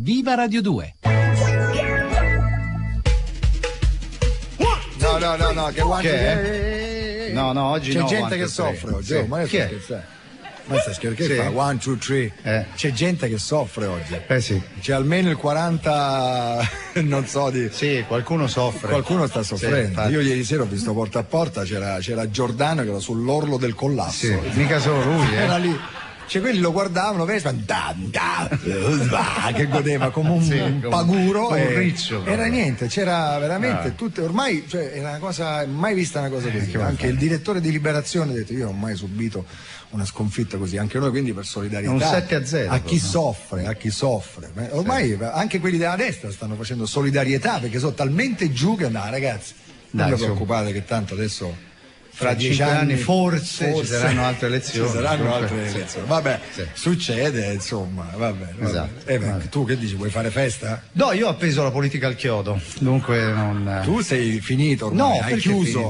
Viva Radio 2. No, che No, oggi c'è no. gente che soffre oggi. Sì. Ma io sto scherzando. Ma sta scherzando? Che Sì. fa? 1, 2, 3. C'è gente che soffre oggi. Sì. C'è almeno il 40, non so di. Sì, qualcuno soffre. Qualcuno sta soffrendo. Sì, io ieri sera ho visto porta a porta, c'era Giordano che era sull'orlo del collasso. Sì, mica solo lui, Era lì. Cioè quelli lo guardavano, che godeva come un paguro. Come un riccio. Era niente, c'era veramente tutto. Ormai era una cosa, mai vista una cosa così. Anche il direttore di Liberazione ha detto: io non ho mai subito una sconfitta così, anche noi, quindi per solidarietà. Un 7-0. A chi soffre, a chi soffre. Ormai anche quelli della destra stanno facendo solidarietà perché sono talmente giù che ragazzi, non vi preoccupate che tanto adesso. Fra 5 anni forse ci saranno altre elezioni. Ci saranno altre elezioni. Vabbè, succede, insomma, vabbè. Esatto. Tu che dici, vuoi fare festa? No, io ho appeso la politica al chiodo, dunque non. Tu sei finito ormai, hai chiuso.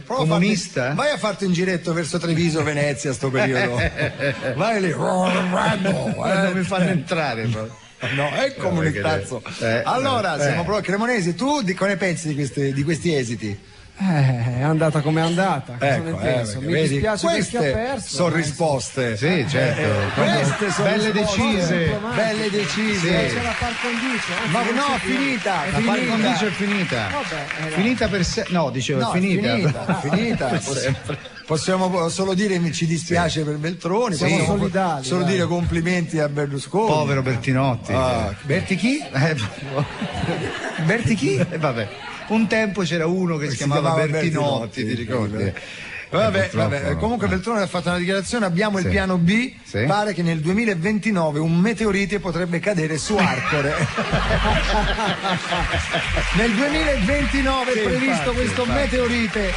Comunista? Vai a farti un giretto verso Treviso, Venezia, sto periodo. Vai lì. Non mi fanno entrare proprio. No, è comunistazzo. Allora, siamo proprio Cremonesi, tu cosa ne pensi di questi esiti? È andata come è andata. Mi dispiace per chi ha queste perso. sono risposte. Sì, certo. Queste sono belle decise. Belle decise. C'è la par condicio. Ma no, finita. La par condicio è finita. Finita per sé. No, dicevo, è finita. Possiamo solo dire ci dispiace per Veltroni, siamo solidali. Solo dire complimenti a Berlusconi. Povero Bertinotti. Berti chi? Berti chi? Vabbè. Un tempo c'era uno che si chiamava Bertinotti, ti ricordi? Vabbè. Comunque Veltroni ha fatto una dichiarazione, abbiamo il piano B, pare che nel 2029 un meteorite potrebbe cadere su Arcore. Nel 2029 è previsto questo meteorite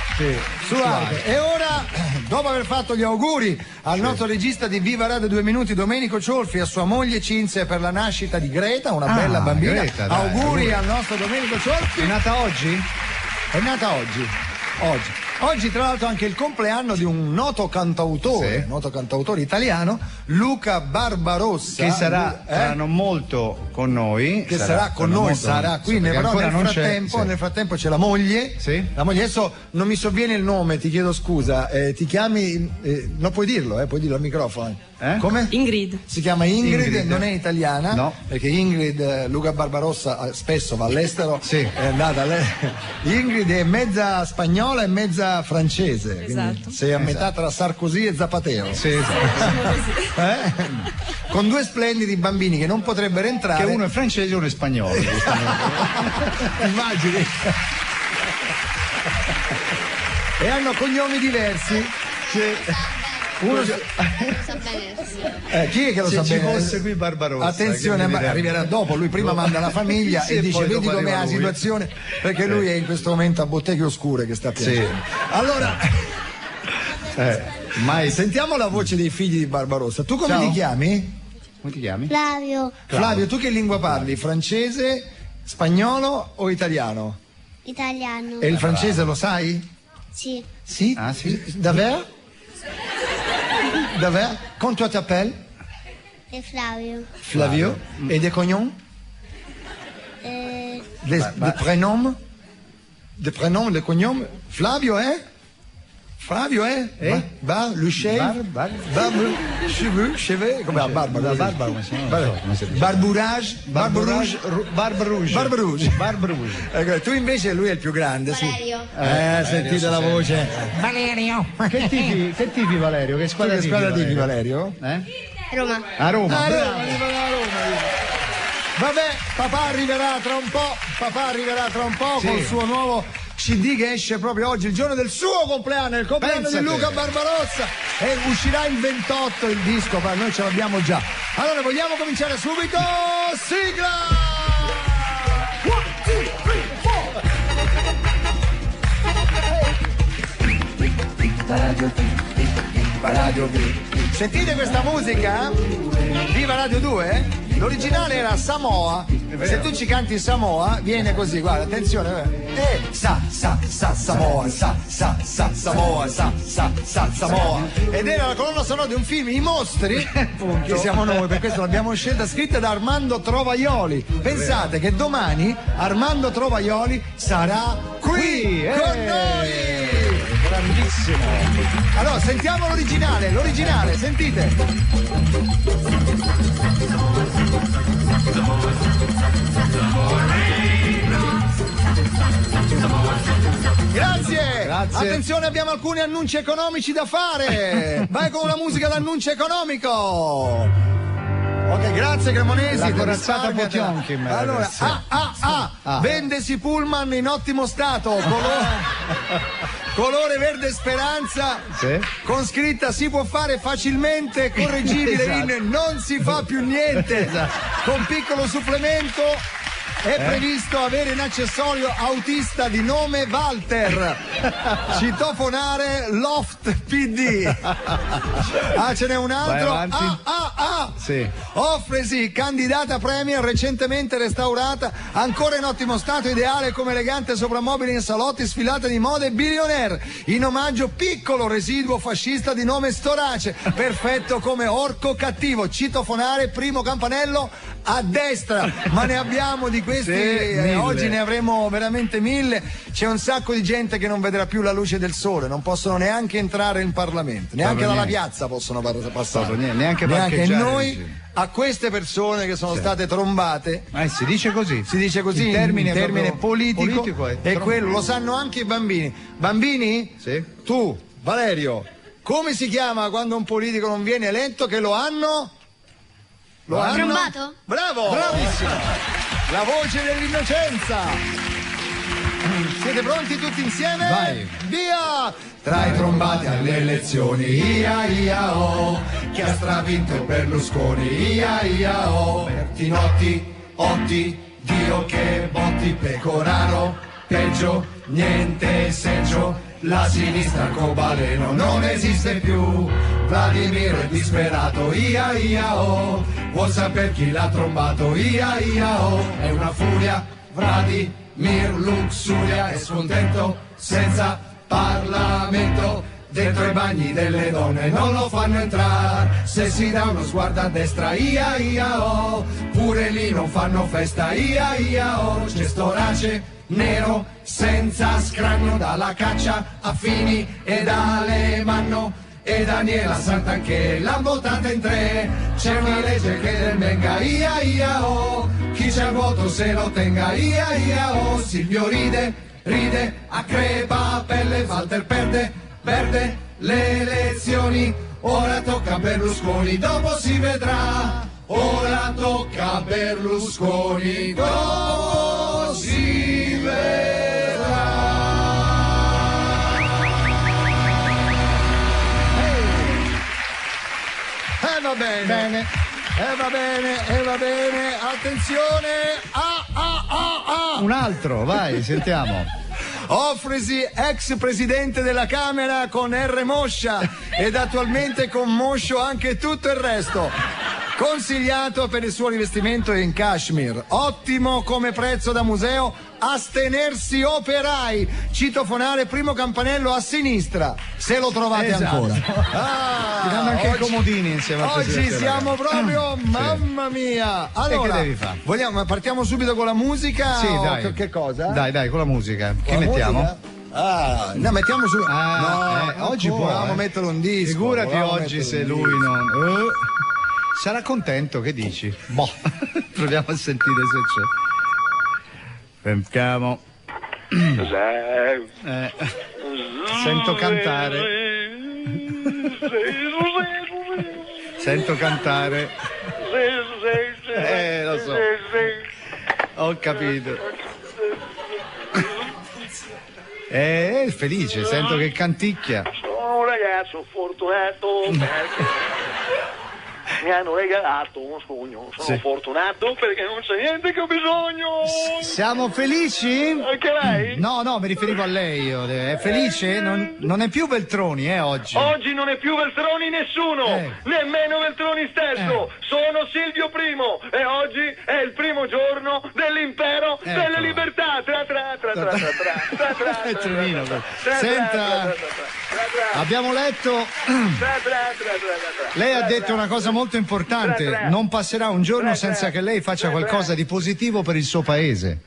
su Arcore. E ora, dopo aver fatto gli auguri al nostro regista di Viva Radio 2 Minuti, Domenico Ciolfi, a sua moglie Cinzia per la nascita di Greta, una bella bambina. Greta, auguri al nostro Domenico Ciolfi. È nata oggi? È nata oggi. Oggi tra l'altro anche il compleanno di un noto cantautore italiano, Luca Barbarossa, che sarà non molto con noi, sarà qui, però nel frattempo c'è la moglie. La moglie, adesso non mi sovviene il nome, ti chiedo scusa, ti chiami, non puoi dirlo, puoi dirlo al microfono. Come? Ingrid. Si chiama Ingrid, non è italiana, no, perché Ingrid, Luca Barbarossa spesso va all'estero, è andata Ingrid è mezza spagnola e mezza francese, esatto. Sei a metà tra Sarkozy e Zapatero. Sì, esatto. Con due splendidi bambini che non potrebbero entrare, che uno è francese e uno è spagnolo. Immagini. E hanno cognomi diversi. Uno chi è che lo sa bene? Se ci fosse qui Barbarossa. Attenzione, arriverà dopo, lui prima manda la famiglia e dice vedi com'è la situazione, perché lui è in questo momento a Botteghe Oscure che sta piangendo. Allora sentiamo la voce dei figli di Barbarossa. Tu come li chiami? Come ti chiami? Flavio, tu che lingua parli? Francese, spagnolo o italiano? Italiano. E il francese lo sai? Sì. Sì? Ah, sì? Davvero? Comment toi t'appelles? E Flavio. Flavio. Et des cognoms? Des prénoms? Des prénoms, des cognoms? Flavio, Flavio, Luchet? Cheveux? Come Barbara? Barbourage? Ecco, tu invece, lui è il più grande, Valerio. Sentite la voce. Valerio. Che tifi Valerio? Che squadra tifi Valerio? Roma. A Roma. Vabbè, papà arriverà tra un po' col suo nuovo CD che esce proprio oggi, il giorno del suo compleanno, il compleanno di Luca Barbarossa, e uscirà il 28 il disco, ma noi ce l'abbiamo già. Allora vogliamo cominciare subito? Sigla! 1, 2, 3, 4. Sentite questa musica? Viva Radio 2? L'originale era Samoa. Se tu ci canti Samoa, viene così, guarda, attenzione. Samoa, Samoa, Samoa. Ed era la colonna sonora di un film, I Mostri, che siamo noi, per questo l'abbiamo scelta, scritta da Armando Trovaioli. Pensate che domani Armando Trovaioli sarà qui con noi. Grandissimo. Allora, sentiamo l'originale, sentite. Grazie. Attenzione, abbiamo alcuni annunci economici da fare. Vai con la musica d'annuncio economico. Ok, grazie Cremonesi. La corazzata Potionkin. Allora, vendesi Pullman in ottimo stato, colore verde speranza, sì, con scritta si può fare facilmente, correggibile, esatto, in non si fa più niente, esatto, con piccolo supplemento. È previsto avere in accessorio autista di nome Walter, citofonare Loft PD. Ce n'è un altro. Sì. Offresi candidata Premier recentemente restaurata, ancora in ottimo stato, ideale come elegante soprammobile in salotti, sfilata di mode billionaire, in omaggio piccolo residuo fascista di nome Storace, perfetto come orco cattivo, citofonare primo campanello a destra. Ma ne abbiamo di questi, oggi ne avremo veramente 1000. C'è un sacco di gente che non vedrà più la luce del sole, non possono neanche entrare in Parlamento, neanche dalla piazza possono passare, neanche noi. A queste persone che sono state trombate, si dice così, il termine politico è quello, lo sanno anche i bambini. Bambini? Sì. Tu, Valerio, come si chiama quando un politico non viene eletto, che lo hanno? Trombato? Bravo! Bravissimo! La voce dell'innocenza! Siete pronti tutti insieme? Vai! Via! Tra i trombati alle elezioni, ia ia oh, chi ha stravinto Berlusconi, ia ia oh, Bertinotti, Otti, Dio che botti, Pecoraro, peggio, niente seggio, la sinistra arcobaleno non esiste più, Vladimiro è disperato, ia ia oh, vuol saper chi l'ha trombato, ia ia oh, è una furia, Vladimir luxuria, è scontento senza Parlamento, dentro i bagni delle donne non lo fanno entrare, se si dà uno sguardo a destra, ia ia oh, pure lì non fanno festa, ia ia oh, c'è Storace nero senza scranno, dalla Caccia a Fini e da Alemanno e Daniela Santanchè l'han votata in 3, c'è una legge che del venga, ia ia oh, chi c'ha il voto se lo tenga, ia ia oh, Silvio ride, a crepa pelle, Walter perde le elezioni, ora tocca a Berlusconi, dopo si vedrà, ora tocca a Berlusconi, dopo si vedrà. Va bene. Va bene, attenzione. Un altro, vai, sentiamo. Offresi ex presidente della Camera con R. Moscia ed attualmente con Moscio anche tutto il resto. Consigliato per il suo rivestimento in cashmere, ottimo come prezzo da museo, astenersi operai, citofonare primo campanello a sinistra, se lo trovate ancora. Ti danno anche i comodini insieme al oggi siamo proprio, mamma mia. Allora, che devi fare? Partiamo subito con la musica? Sì, dai. Che cosa? Dai, con la musica. Che mettiamo? Musica? No, mettiamo su. Oggi volevamo mettere un disco. Figurati oggi se lui non. Sarà contento, che dici? Boh, proviamo a sentire se c'è. Sentiamo. Sento cantare. Sento cantare. Lo so. Ho capito. È felice, sento che canticchia. Sono un ragazzo fortunato perché mi hanno regalato un sogno. Sono fortunato perché non c'è niente che ho bisogno. Siamo felici? Anche lei? No, mi riferivo a lei. È felice? Non è più Veltroni, oggi. Oggi non è più Veltroni nessuno, nemmeno Veltroni stesso. Sono Silvio Primo e oggi è il primo giorno dell'impero delle libertà. Senta, abbiamo letto. Lei ha detto una cosa molto importante. Non passerà un giorno senza che lei faccia qualcosa di positivo per il suo paese.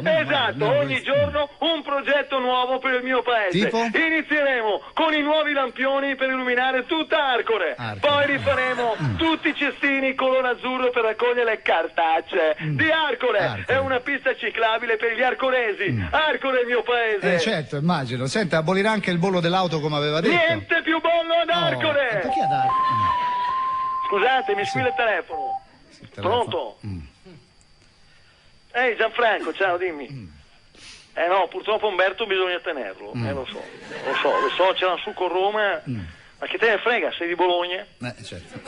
Esatto, ogni giorno un progetto nuovo per il mio paese. Tipo? Inizieremo con i nuovi lampioni per illuminare tutta Arcore. Poi rifaremo tutti i cestini color azzurro per raccogliere le cartacce di Arcore. È una pista ciclabile per gli arcoresi. Arcore è il mio paese. Certo, immagino. Senta, abolirà anche il bollo dell'auto come aveva detto. Niente più bollo ad Arcore. Perché ad Arcore? Scusate, mi squilla il telefono. Pronto? Ehi Gianfranco, ciao, dimmi. No, purtroppo Umberto bisogna tenerlo. Lo so, le social su con Roma. Ma che te ne frega, sei di Bologna? Certo.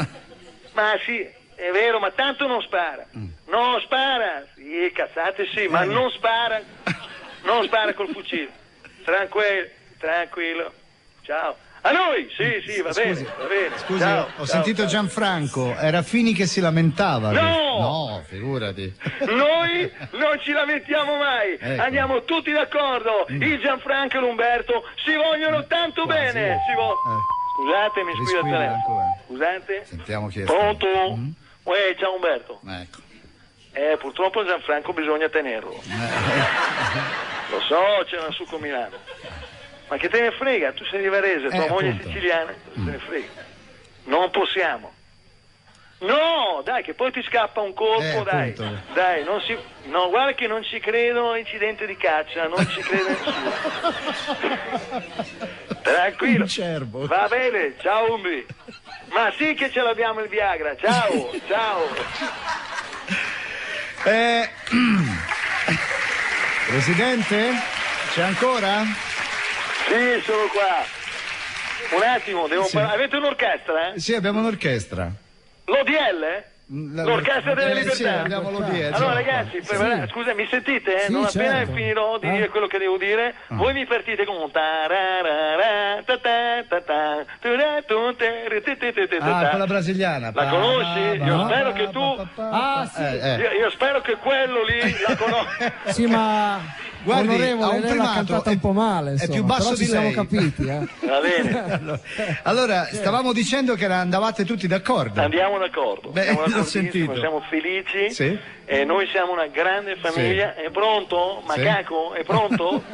Ma sì, è vero, ma tanto non spara. Non spara. Sì, cazzate sì, ma non spara. Non spara col fucile. Tranquillo. Ciao. A noi? Sì, va bene. Scusi, ciao, ho sentito Gianfranco, era Fini che si lamentava. No, figurati. Noi non ci lamentiamo mai, andiamo tutti d'accordo. Il Gianfranco e l'Umberto si vogliono tanto bene. Scusate, mi squilla il telefono. Scusate. Sentiamo chi è. Pronto? Ciao Umberto. Ecco. Purtroppo Gianfranco bisogna tenerlo. Lo so, c'è una succo Milano. Ma che te ne frega, tu sei di Varese, tua moglie è siciliana, te ne frega. Non possiamo. No, dai, che poi ti scappa un colpo, dai. Dai, no, guarda che non ci credo incidente di caccia, non ci crede nessuno. Tranquillo. Va bene, ciao Umbi. Ma sì che ce l'abbiamo il Viagra, ciao. Presidente, c'è ancora? Sì, sono qua. Un attimo, avete un'orchestra? Sì, abbiamo un'orchestra. L'ODL? L'Orchestra delle Libertà. Sì, abbiamo l'ODL. Allora ragazzi, scusa, mi sentite? Non appena finirò di dire quello che devo dire, voi mi partite con quella brasiliana. La conosci? Io spero che tu io spero che quello lì la conosci. Sì, ma guardi, onorevole, lei l'ha cantata un po' male, insomma, è più basso di lei. Siamo capiti, Va bene. Allora, stavamo dicendo che andavate tutti d'accordo. Andiamo d'accordo. Siamo felici. Sì. E noi siamo una grande famiglia. È pronto? Macaco? È pronto?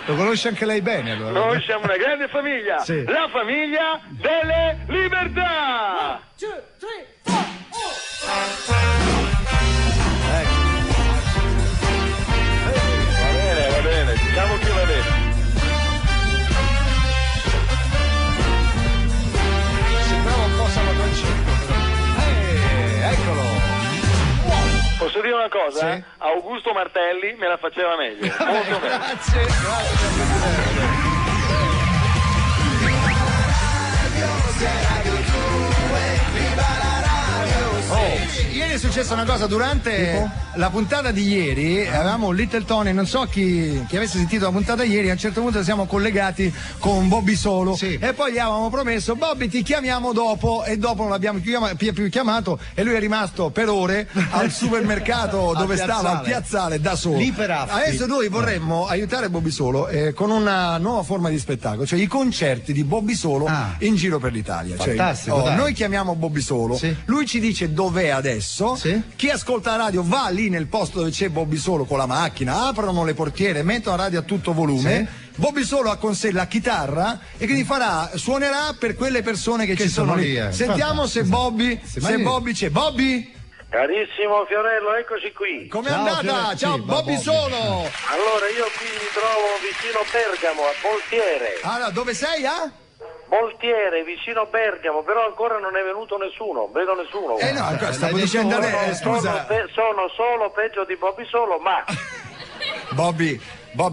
Lo conosce anche lei bene, allora. Noi siamo una grande famiglia. La famiglia delle libertà. 1, 2, 3, 4. Va bene, diciamo che va bene. Sembrava un po' Salvatore Cinque. Eccolo. Posso dire una cosa? Augusto Martelli me la faceva meglio. Molto meglio. Grazie. Ieri è successa una cosa durante la puntata di ieri. Avevamo Little Tony, non so chi avesse sentito la puntata ieri. A un certo punto siamo collegati con Bobby Solo e poi gli avevamo promesso: Bobby, ti chiamiamo dopo, e dopo non l'abbiamo più chiamato e lui è rimasto per ore al supermercato dove stava, al piazzale, da solo. Adesso noi vorremmo aiutare Bobby Solo con una nuova forma di spettacolo, cioè i concerti di Bobby Solo in giro per l'Italia. Fantastico. Noi chiamiamo Bobby Solo, lui ci dice dov'è adesso, chi ascolta la radio va lì nel posto dove c'è Bobby Solo con la macchina, aprono le portiere, mettono la radio a tutto volume, Bobby Solo ha con sé la chitarra e quindi suonerà per quelle persone che ci sono lì. Sentiamo se Bobby c'è. Bobby? Carissimo Fiorello, eccoci qui. Com'è andata? Ciao Bobby Solo. Allora, io qui mi trovo vicino Bergamo, a Voltiere. Allora, dove sei? Voltiere, vicino Bergamo, però ancora non è venuto nessuno, vedo nessuno. No, stavo dicendo scusa. Sono solo peggio di Bobby Solo, ma... Bobby,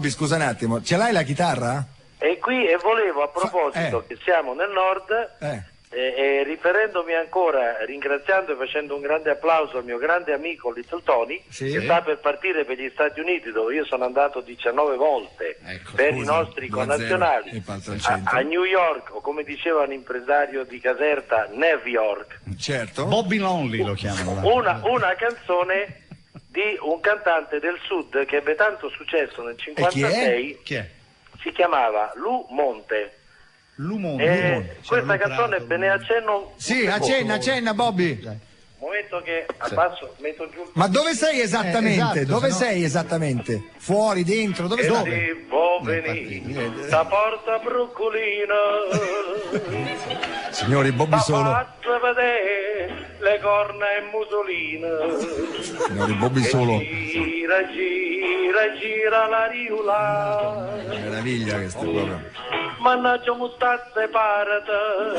scusa un attimo, ce l'hai la chitarra? E qui, e volevo, a proposito, che siamo nel nord, riferendomi ancora, ringraziando e facendo un grande applauso al mio grande amico Little Tony, che sta per partire per gli Stati Uniti, dove io sono andato 19 volte per i nostri connazionali, a New York, o come diceva un impresario di Caserta, New York. Certo. Bobby Lonely lo chiamano. Una canzone di un cantante del sud che ebbe tanto successo nel 56. Chi è? Si chiamava Lu Monte. Questa canzone ve ne accenno. Sì, accenna Bobby. Momento che abbasso, metto giù. Ma dove sei esattamente? Dove sei esattamente? Fuori, dentro? Dove sei? Devo venire da Porta Broccolina. Signori, Bobby Solo. Faccio vedere le corna e musolina. Signori, Bobby Solo. Gira la riula. Meraviglia che sto proprio. Mannaggia mustazze parata.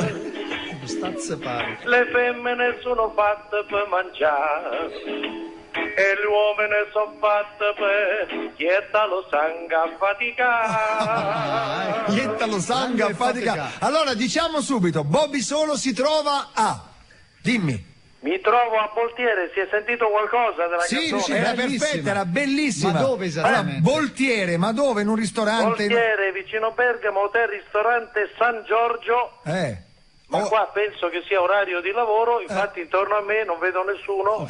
Le femmine sono fatte per mangiare e gli uomini sono fatti per iettalo sangue a faticare. Iettalo sangue a faticare. Allora diciamo subito, Bobby Solo si trova a... Dimmi. Mi trovo a Boltiere, si è sentito qualcosa della canzone? Sì, era perfetta, era bellissima. Ma dove esattamente? Boltiere, ma dove? In un ristorante? Boltiere, vicino Bergamo, hotel ristorante San Giorgio. Ma qua penso che sia orario di lavoro, infatti intorno a me non vedo nessuno.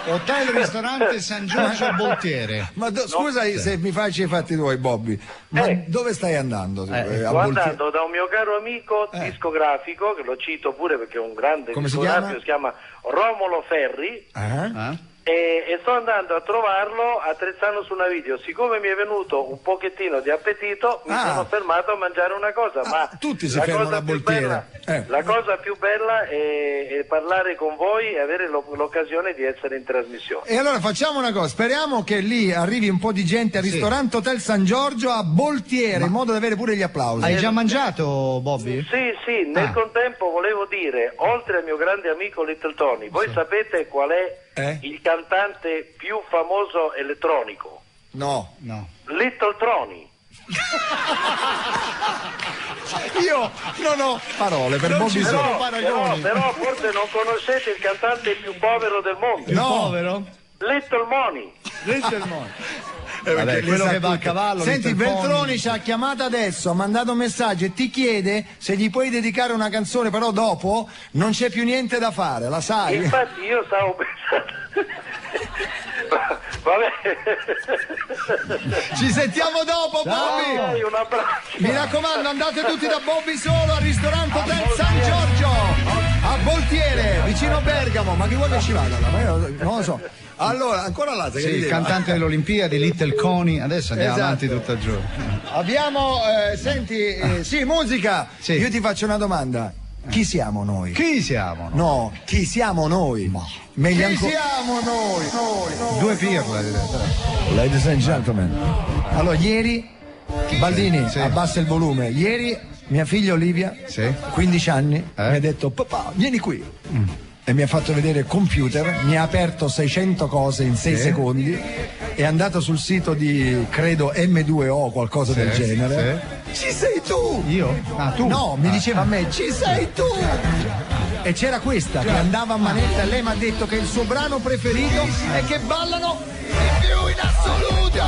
Hotel ristorante San Giorgio Boltiere. Ma scusa se mi faccio i fatti tuoi, Bobby, ma dove stai andando? Sto andando da un mio caro amico discografico, che lo cito pure perché è un grande discografico, si chiama Romolo Ferri. E sto andando a trovarlo a Trezzano su Naviglio. Siccome mi è venuto un pochettino di appetito, mi sono fermato a mangiare una cosa. Ma tutti si fermano a Boltiere. La cosa più bella è parlare con voi e avere l'occasione di essere in trasmissione. E allora facciamo una cosa, speriamo che lì arrivi un po' di gente al ristorante Hotel San Giorgio a Boltiere, in modo da avere pure gli applausi. Hai già mangiato, Bobby? Sì, nel contempo volevo dire, oltre al mio grande amico Little Tony, voi sapete qual è il cantante più famoso elettronico? No. Little Tony. Io non ho parole per Bobby Solo. Però forse non conoscete il cantante più povero del mondo. Povero? Little Money. Vabbè, quello che va a cavallo. Senti, Veltroni ci ha chiamato adesso, ha mandato un messaggio e ti chiede se gli puoi dedicare una canzone, però dopo non c'è più niente da fare, la sai? Infatti io stavo pensando. Vabbè. Ci sentiamo dopo, Bobby. Un abbraccio. Mi raccomando, andate tutti da Bobby Solo al ristorante Hotel San Giorgio a Boltiere, vicino Bergamo. Ma chi vuole che ci vada? Ma io non lo so. Allora, ancora là, il cantante delle Olimpiadi, Little Coney, adesso andiamo avanti tutto il giorno. Abbiamo, senti, musica. Io ti faccio una domanda. Chi siamo noi? Chi siamo noi? No, chi siamo noi? Siamo noi? Due pirla, Ladies and gentlemen. Allora, ieri, Baldini, abbassa il volume. Ieri mia figlia Olivia, 15 anni, mi ha detto: papà, vieni qui. E mi ha fatto vedere il computer, mi ha aperto 600 cose in 6 secondi, è andato sul sito di, credo, M2O o qualcosa del genere. Ci sei tu! Io? Ah, tu? No, mi diceva a me, ci sei tu! E c'era questa che andava a manetta e lei mi ha detto che il suo brano preferito è che ballano di più in assoluto!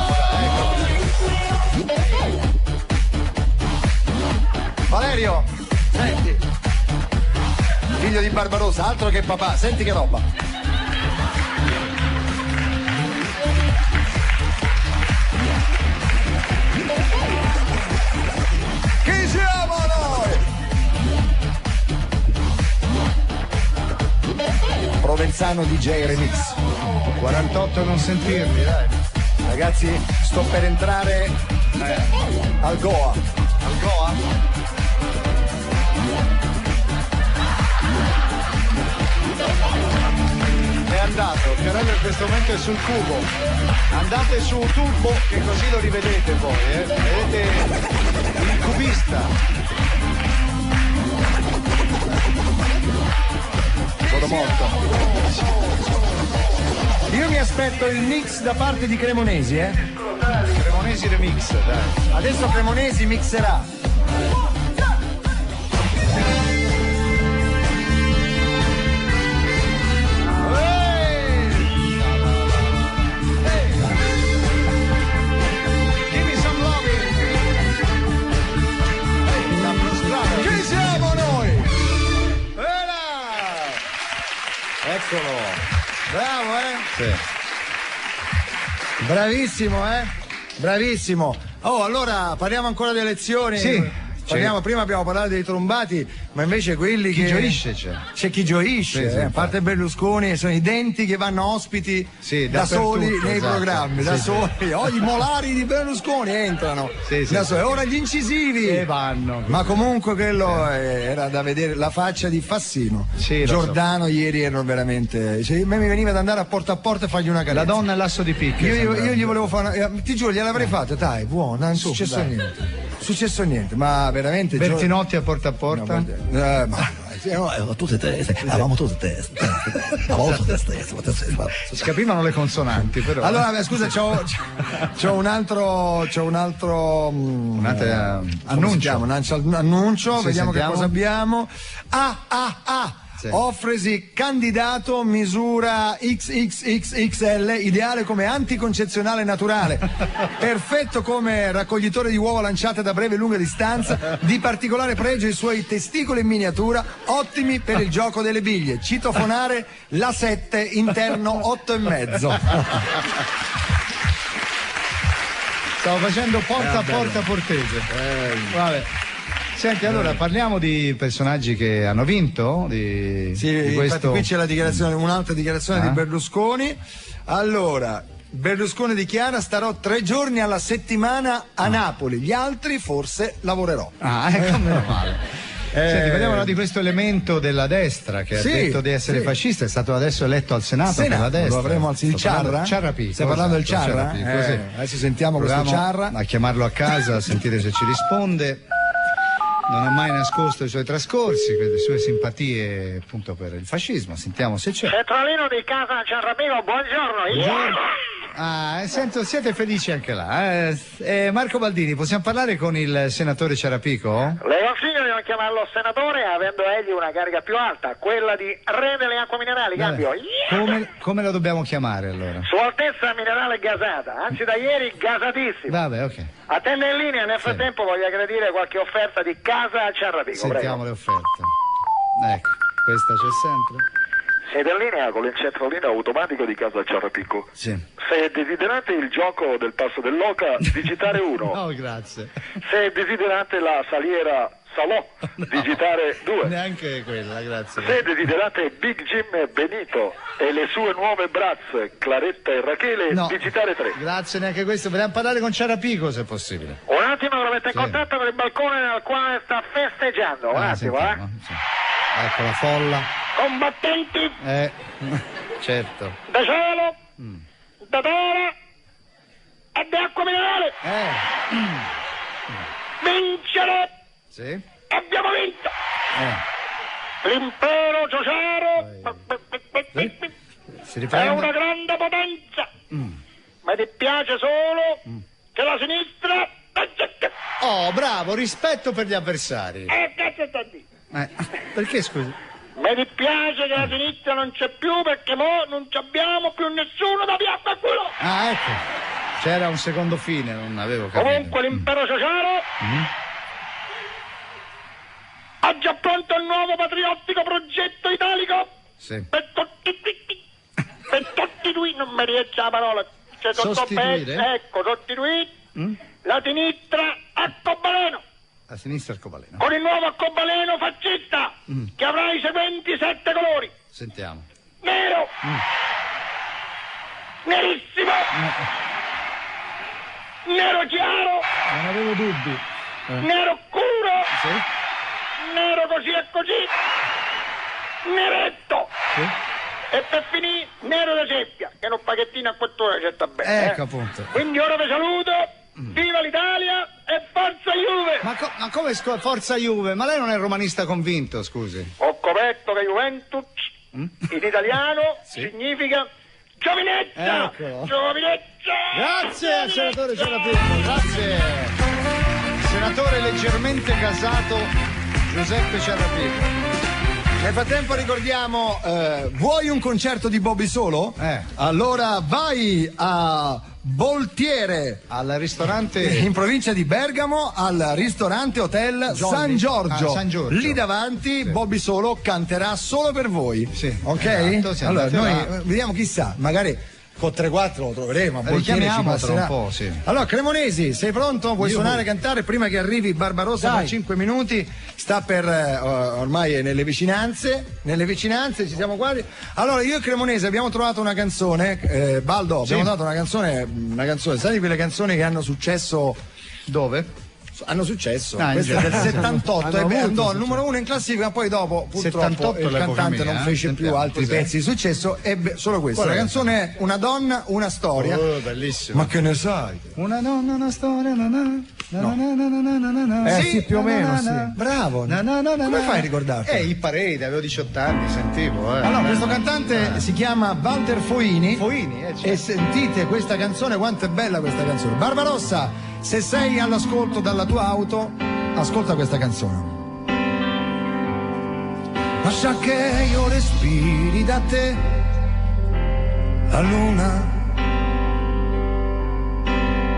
Valerio, senti, figlio di Barbarossa, altro che papà, senti che roba. Chi siamo noi? Provenzano DJ Remix. 48 non sentirmi, dai. Ragazzi, sto per entrare al Goa. Al Goa? È andato, il carrello in questo momento è sul cubo. Andate su Turbo che così lo rivedete poi, vedete il cubista. Sono morto. Io mi aspetto il mix da parte di Cremonesi, Cremonesi remix, dai. Adesso Cremonesi mixerà. Bravissimo, bravissimo. Oh, allora parliamo ancora delle elezioni. Sì. Prima abbiamo parlato dei trombati, ma invece quelli chi che. Gioisce c'è chi gioisce, sì, a parte Berlusconi, sono i denti che vanno ospiti da soli nei programmi, da soli. Oh, i molari di Berlusconi entrano da soli. Ora gli incisivi e vanno. Ma comunque quello era da vedere, la faccia di Fassino. Giordano ieri erano veramente. Cioè, a me mi veniva da andare a porta e fargli una carezza. La donna è l'asso di picche. Io gli volevo fare ti giuro, gliel'avrei fatta, dai, buono, non è successo niente, ma veramente. Bertinotti a porta a porta? Tutte teste, avevamo tutte teste. Si capivano le consonanti, però. Allora, scusa, c'ho un altro annuncio, vediamo che cosa abbiamo. Offresi candidato misura XXXXL, ideale come anticoncezionale naturale, perfetto come raccoglitore di uova lanciate da breve e lunga distanza, di particolare pregio i suoi testicoli in miniatura, ottimi per il gioco delle biglie. Citofonare la 7, interno 8,5. Stavo facendo porta a porta portese. Vabbè. Senti, allora parliamo di personaggi che hanno vinto di questo. Infatti qui c'è la dichiarazione, un'altra dichiarazione di Berlusconi. Allora, Berlusconi dichiara: starò 3 giorni alla settimana a Napoli, gli altri forse lavorerò. Ecco, meno male. Senti, parliamo di questo elemento della destra che ha detto di essere fascista, è stato adesso eletto al Senato per la destra. Lo avremo al Ciarra? Ciarrapico. Stai parlando del Ciarra? Adesso sentiamo questo Ciarra. A chiamarlo a casa, a sentire se ci risponde. Non ha mai nascosto i suoi trascorsi, le sue simpatie appunto per il fascismo. Sentiamo se c'è. Centralino di casa Ciarrapico, buongiorno. Sento, siete felici anche là. Marco Baldini, possiamo parlare con il senatore Ciarrapico? Le consiglio di non chiamarlo senatore, avendo egli una carica più alta, quella di re delle acque minerali. Cambio. Come lo dobbiamo chiamare allora? Sua Altezza Minerale Gasata, anzi da ieri gasatissimo. Vabbè, ok. Attende in linea, nel frattempo voglio aggredire qualche offerta di casa Ciarrapico. Sentiamo le offerte. Ecco, questa c'è sempre. Siete in linea con il centralino automatico di casa Ciarrapico. Sì. Se desiderate il gioco del passo dell'oca, digitare 1. No, grazie. Se desiderate la saliera Salò, digitare 2. Neanche quella, grazie. Se desiderate Big Jim Benito e le sue nuove brazze, Claretta e Rachele, digitare 3. Grazie, neanche questo. Vogliamo parlare con Ciarrapico se è possibile. Un attimo, lo mette in contatto con il balcone nel quale sta festeggiando. Un attimo, Sì. Ecco la folla. Combattenti. Certo. Da cielo, da terra e di acqua minerale. Vincere. Sì. Abbiamo vinto. L'impero sociale è una grande potenza. Mi dispiace solo che la sinistra. Oh, bravo, rispetto per gli avversari. Cazzo sta di. Perché scusi? Mi dispiace che la sinistra non c'è più perché mo non abbiamo più nessuno da piatto a culo. Ecco. C'era un secondo fine, non avevo capito. Comunque l'impero sociale ha già pronto il nuovo patriottico progetto italico. Sì. Per sostituire, non mi riesce la parola. Sostituire? Ecco, sostituire la sinistra arcobaleno. A sinistra arcobaleno. Con il nuovo arcobaleno fascista che avrà i seguenti 7 colori. Sentiamo. Nero. Nerissimo. Nero chiaro. Non avevo dubbi. Nero scuro. Sì. Nero così e così. Neretto. Sì. E per finire, nero da seppia, che un pacchettino a 4 ore c'è sta bene. Ecco appunto. Quindi ora vi saluto. Viva l'Italia e forza Juve! Ma come forza Juve? Ma lei non è romanista convinto, scusi? Ho coperto che Juventus in italiano significa giovinezza! Eccolo. Giovinezza! Grazie, senatore Ciarrapico, grazie! Senatore leggermente casato Giuseppe Ciarrapico. Nel frattempo ricordiamo, vuoi un concerto di Bobby Solo? Allora vai a Boltiere, al ristorante in provincia di Bergamo, al ristorante Hotel San Giorgio. San Giorgio. Lì davanti Bobby Solo canterà solo per voi. Sì. Ok? Esatto, allora noi vediamo, chissà, magari con 3-4 lo troveremo, a Boltiere ci passerà un po', sì. Allora Cremonesi, sei pronto? Vuoi suonare, cantare? Prima che arrivi Barbarossa per 5 minuti, sta per ormai è nelle vicinanze, ci siamo quasi. Allora io e Cremonesi abbiamo trovato una canzone, Baldo, abbiamo dato una canzone, sai di quelle canzoni che hanno successo dove? Hanno successo, questa è del 78 e andò al numero 1 in classifica, poi dopo purtroppo il cantante non fece più altri pezzi di successo, ebbe solo questo. La canzone è Una donna, una storia. Bellissimo. Ma che ne sai? Una donna, una storia, sì, più o meno, sì. Bravo. Come fai a ricordarti? Il Parade, avevo 18 anni, sentivo. Allora, questo cantante si chiama Walter Foini. E sentite questa canzone, quanto è bella questa canzone. Barbarossa, se sei all'ascolto dalla tua auto, ascolta questa canzone. Lascia che io respiri da te la luna,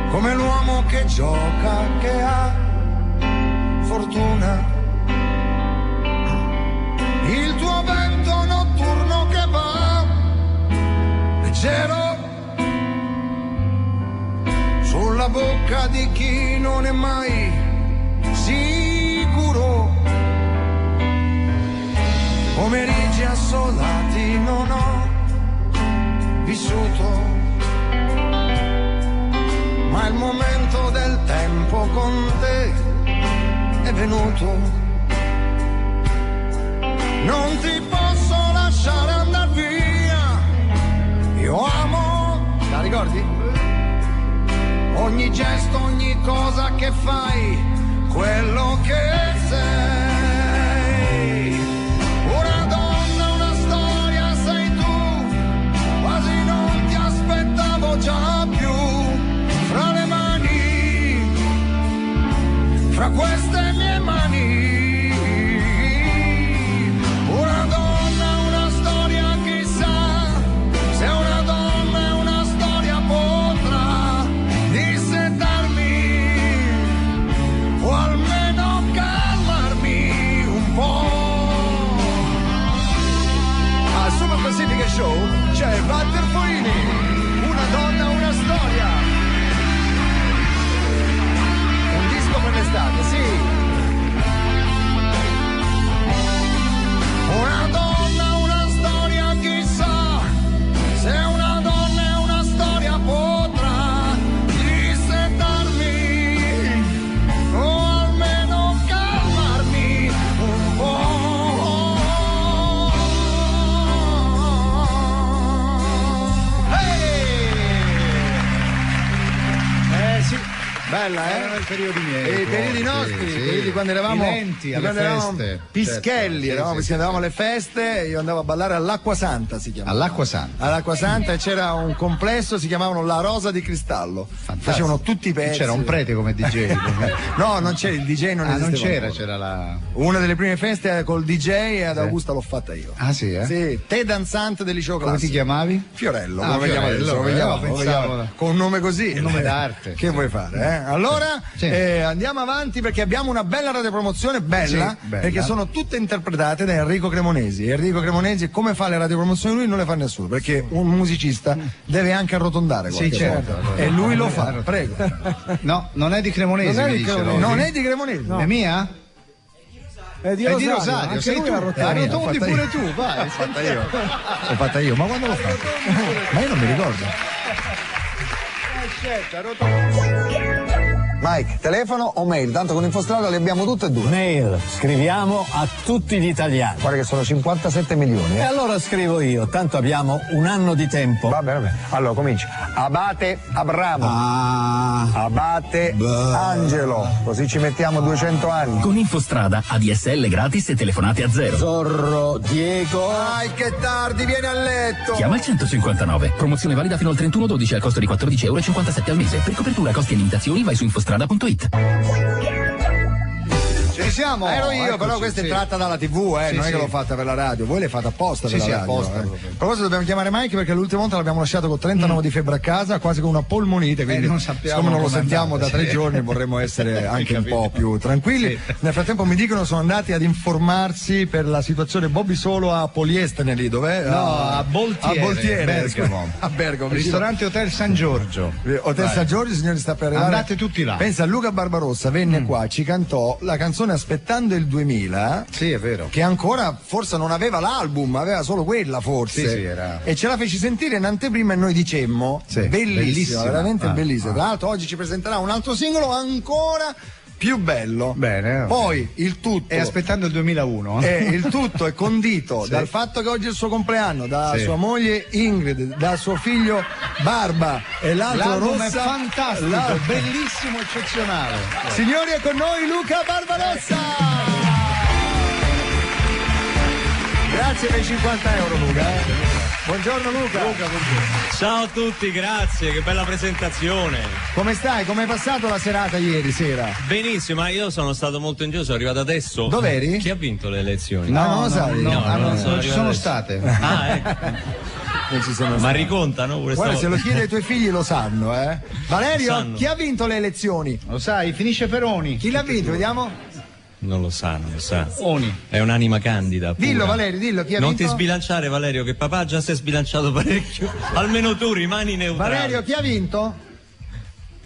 come l'uomo che gioca, che ha fortuna. Il tuo vento notturno che va leggero sulla bocca di chi non è mai sicuro. Pomeriggi assolati non ho vissuto, ma il momento del tempo con te è venuto. Non ti posso lasciare andar via, io amo, la ricordi? Ogni gesto, ogni cosa che fai, quello che sei. Una donna, una storia sei tu, quasi non ti aspettavo già più. Fra le mani, fra queste mie mani. Una donna, una storia, chissà se una donna e una storia potrà dissetarmi o almeno calmarmi un po'. Al Super Classifica Show c'è Walter Foini, Una donna, una storia. Un disco per l'estate, sì. Una donna, una storia, chissà se una donna e una storia potrà dissetarmi o almeno calmarmi un po'. Sì, bella, Erano i periodi miei. I periodi nostri, i periodi quando eravamo Lenti, alle feste. pischelli, Certo, andavamo alle feste, io andavo a ballare all'Acqua Santa, si chiamava. All'Acqua Santa. All'Acqua Santa, e c'era un complesso, si chiamavano La Rosa di Cristallo. Fantastico. Facevano tutti i pezzi. C'era un prete come DJ. No, non c'era il DJ, non esisteva. Non c'era la. Una delle prime feste col DJ e ad Augusta l'ho fatta io. Ah sì, eh? Sì, te danzante del liceo classico. Come ti chiamavi? Fiorello, come Fiorello, con un nome così. Un nome d'arte. Che vuoi fare, eh? Allora, sì. Andiamo avanti perché abbiamo una bella radiopromozione, bella, perché sono tutte interpretate da Enrico Cremonesi. Enrico Cremonesi, come fa le radiopromozioni? Lui non le fa nessuno, perché un musicista deve anche arrotondare qualche volta. E lui lo fa, prego. No, non è di Cremonesi, non è di Cremonesi. No. È mia? È di Rosario, sei tu. Arrotondi pure tu, vai. L'ho fatta io, ma quando l'ho fatta? Ma io non mi ricordo. Mike, telefono o mail? Tanto con Infostrada le abbiamo tutte e due. Mail, scriviamo a tutti gli italiani. Guarda che sono 57 milioni. E allora scrivo io, tanto abbiamo un anno di tempo. Va bene. Allora cominci. Abate Abramo. Abate Angelo. Così ci mettiamo 200 anni. Con Infostrada, ADSL gratis e telefonate a zero. Zorro, Diego. Dai, che tardi, vieni a letto. Chiama il 159. Promozione valida fino al 31/12 al costo di €14,57 al mese. Per copertura, costi e limitazioni vai su infostrada.it. Sì, ci siamo. Ero io, però questa è tratta dalla TV, non è che l'ho fatta per la radio, voi l'hai fatta apposta per la radio. Apposta. A proposito, dobbiamo chiamare Mike perché l'ultima volta l'abbiamo lasciato con 39 di febbre a casa, quasi con una polmonite, quindi non sappiamo, siccome non lo sentiamo da 3 giorni vorremmo essere anche un po' più tranquilli. Nel frattempo mi dicono sono andati ad informarsi per la situazione Bobby Solo a Poliestene lì, dov'è? No, a Boltiere, Bergamo. A Bergamo. Ristorante Hotel San Giorgio. Hotel San Giorgio, signori, sta per arrivare. Andate tutti là. Pensa, Luca Barbarossa venne qua, ci cantò la canzone Aspettando il 2000. Sì, è vero. Che ancora forse non aveva l'album, aveva solo quella forse. Sì, era. E ce la feci sentire in anteprima e noi dicemmo bellissima, veramente bellissima. Tra l'altro oggi ci presenterà un altro singolo ancora più bello. Bene. Poi il tutto. E aspettando il 2001. Il tutto è condito dal fatto che oggi è il suo compleanno, da sua moglie Ingrid, da suo figlio Barba e l'altro Rossa. È fantastico, bellissimo, eccezionale. Signori, è con noi Luca Barbarossa. Grazie per i 50 euro, Luca. Buongiorno Luca. Ciao a tutti, grazie, che bella presentazione. Come stai? Come hai passato la serata ieri sera? Benissimo, ma io sono stato molto ingenuo, sono arrivato adesso. Dov'eri? Chi ha vinto le elezioni? No, non lo sai. Non ci sono state. Ah, ecco. Non ci sono ma ricontano pure. Guarda, se lo chiedi ai tuoi figli lo sanno, Valerio, chi ha vinto le elezioni? Lo sai, finisce Peroni. Chi l'ha vinto? Vediamo. Non lo sa, non lo sa. Oni. È un'anima candida. Pura. Dillo Valerio, dillo chi ha non vinto. Non ti sbilanciare Valerio, che papà già si è sbilanciato parecchio. Almeno tu rimani neutrale. Valerio, chi ha vinto?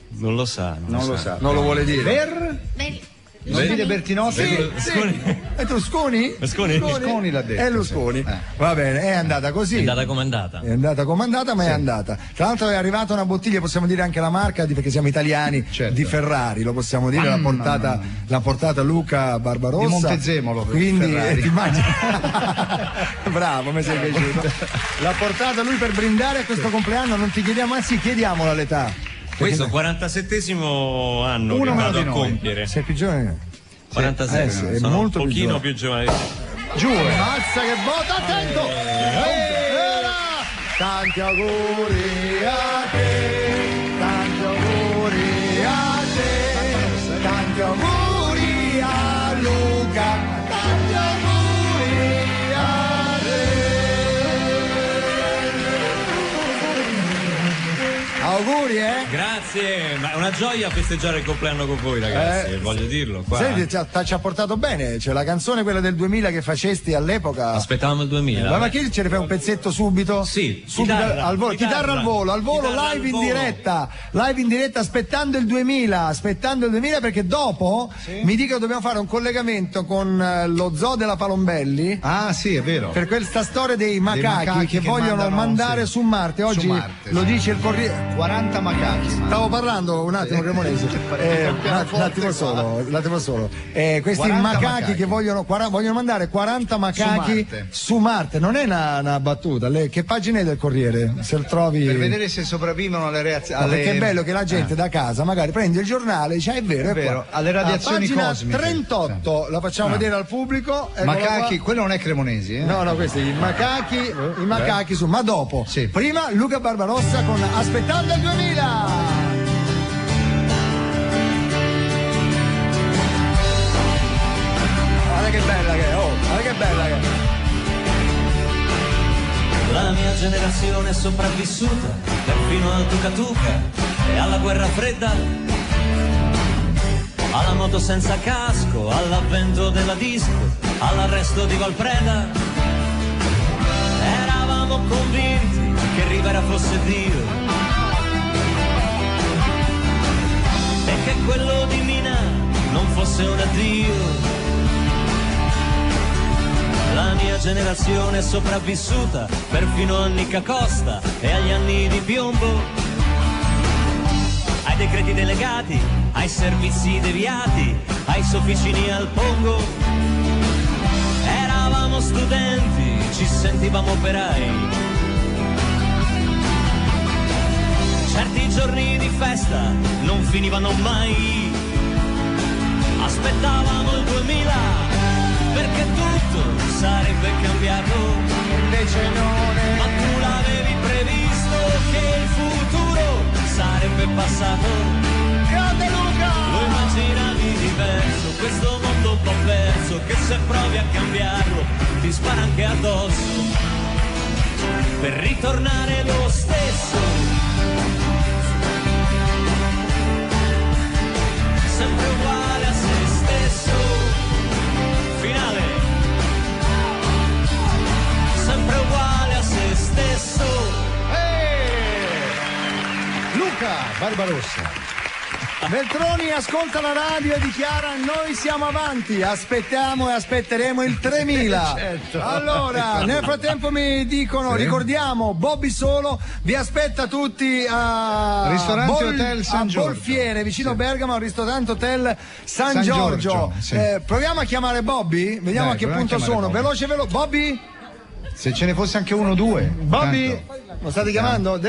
Non lo sa. Non lo sa. Non lo vuole dire. Non dire Bertinotti? Sì. E tu Sconi? Sconi l'ha detto. È lo Sconi. Va bene, è andata così. È andata come è andata. È andata come è andata, ma è andata. Tra l'altro è arrivata una bottiglia, possiamo dire anche la marca, perché siamo italiani, di Ferrari, lo possiamo dire, l'ha portata Luca Barbarossa. Di Montezemolo. Quindi ti immagini. Bravo, mi sei piaciuto. L'ha portata lui per brindare a questo compleanno, non ti chiediamo, anzi chiediamolo all'età. Questo 47esimo anno uno che vado a noi. compiere. Sei più giovane? 46, sì, sono molto un pochino più giovane. Giù, mazza che botta, attento! Tanti auguri a te, tanti auguri a te, tanti auguri a Luca, tanti auguri a te. Auguri, Grazie, ma è una gioia festeggiare il compleanno con voi ragazzi, voglio dirlo. Qua. Senti, ci ha portato bene, c'è la canzone quella del 2000 che facesti all'epoca. Aspettavamo il 2000. Ma che ce ne fai un pezzetto subito? Sì, subito al volo, chitarra al volo, live in diretta, aspettando il 2000 perché dopo mi dicono dobbiamo fare un collegamento con lo zoo della Palombelli. Ah sì, è vero. Per questa storia dei macachi che vogliono mandare su Marte, oggi lo dice il Corriere. 40 macachi. Stavo parlando un attimo Cremonese. Un attimo solo. Questi macachi che vogliono mandare 40 macachi su Marte. Non è una battuta. Che pagina è del Corriere? Se lo trovi. Per vedere se sopravvivono alle reazioni. Perché è bello che la gente da casa magari prende il giornale e dice è vero. Alle radiazioni cosmiche. 38 la facciamo vedere al pubblico. Macachi, quello non è Cremonesi, No, questi i macachi su. Ma dopo. Sì. Prima Luca Barbarossa con Aspettando il 2000. Guarda che bella che è, guarda che bella che è. La mia generazione è sopravvissuta perfino al Tuca Tuca e alla guerra fredda, alla moto senza casco, all'avvento della disco, all'arresto di Valpreda. Eravamo convinti che Rivera fosse Dio e che quello di Mina non fosse un addio. La mia generazione è sopravvissuta perfino a Nicca Costa e agli anni di piombo, ai decreti delegati, ai servizi deviati, ai sofficini al pongo. Eravamo studenti, ci sentivamo operai. Certi giorni di festa non finivano mai. Aspettavamo il 2000 perché tutto sarebbe cambiato. Invece non è. Ma tu l'avevi previsto che il futuro sarebbe passato. Grande Luca! Lo immaginavi diverso, questo mondo un po' grosso che se provi a cambiarlo ti spara anche addosso. Per ritornare lo stesso, sempre uguale a se stesso. Finale, sempre uguale a se stesso. Luca Barbarossa. Veltroni ascolta la radio e dichiara: noi siamo avanti, aspettiamo e aspetteremo il 3000. Certo. Allora, nel frattempo mi dicono, ricordiamo, Bobby Solo vi aspetta tutti a Ristorante Hotel San Giorgio, Bolfiere, vicino Bergamo, al ristorante Hotel San Giorgio. Sì. Proviamo a chiamare Bobby, vediamo a che punto sono. Bobby. Veloce. Bobby? Se ce ne fosse anche uno o due. Bobby? Lo state chiamando?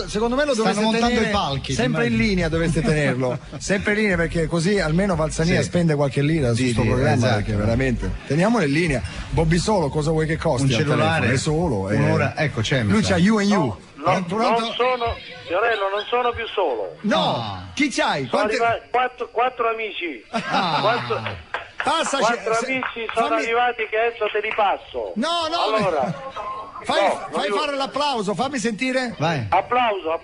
Secondo me lo dovreste tenere i palchi, sempre in linea, dovreste tenerlo sempre in linea, perché così almeno Valsania spende qualche lira su questo programma, esatto. Perché veramente teniamolo in linea. Bobby Solo, cosa vuoi che costi? Un cellulare è solo un'ora, ecco, c'è. Lui c'ha You and You. Non sono, Fiorello, non sono più solo. No, chi c'hai? Sono arrivati quattro amici. Quattro amici sono arrivati, che adesso te li passo. No, allora fai fare l'applauso, fammi sentire. Vai. Applauso.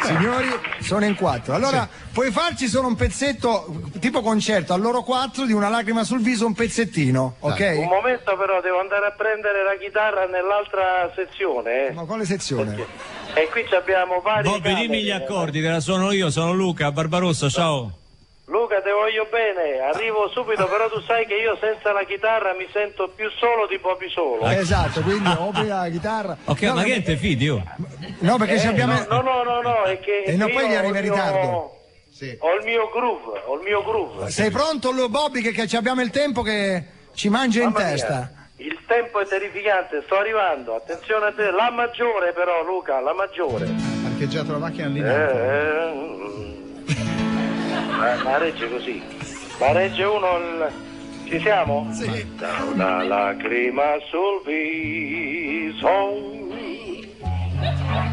Signori, sono in 4. Allora, puoi farci solo un pezzetto tipo concerto a loro 4 di Una lacrima sul viso, un pezzettino, ok? Un momento, però devo andare a prendere la chitarra nell'altra sezione. Ma quale sezione? E qui abbiamo vari. Bobby, dimmi gli accordi, te la suono io, sono Luca Barbarossa, ciao. Luca, te voglio bene, arrivo subito, però tu sai che io senza la chitarra mi sento più solo di Bobby Solo. Esatto, quindi opri la chitarra. Ok, no, ma che te fidi? No, perché abbiamo. No, è che. E non poi gli arriva in ritardo. Sì. Ho il mio groove. Sei pronto, Bobby, che abbiamo il tempo che ci mangia in testa? Il tempo è terrificante, sto arrivando, attenzione a te, la maggiore però, Luca, la maggiore. Parcheggiato la macchina lì. Ma regge così, ma regge uno ci siamo? Sì. Da una lacrima sul viso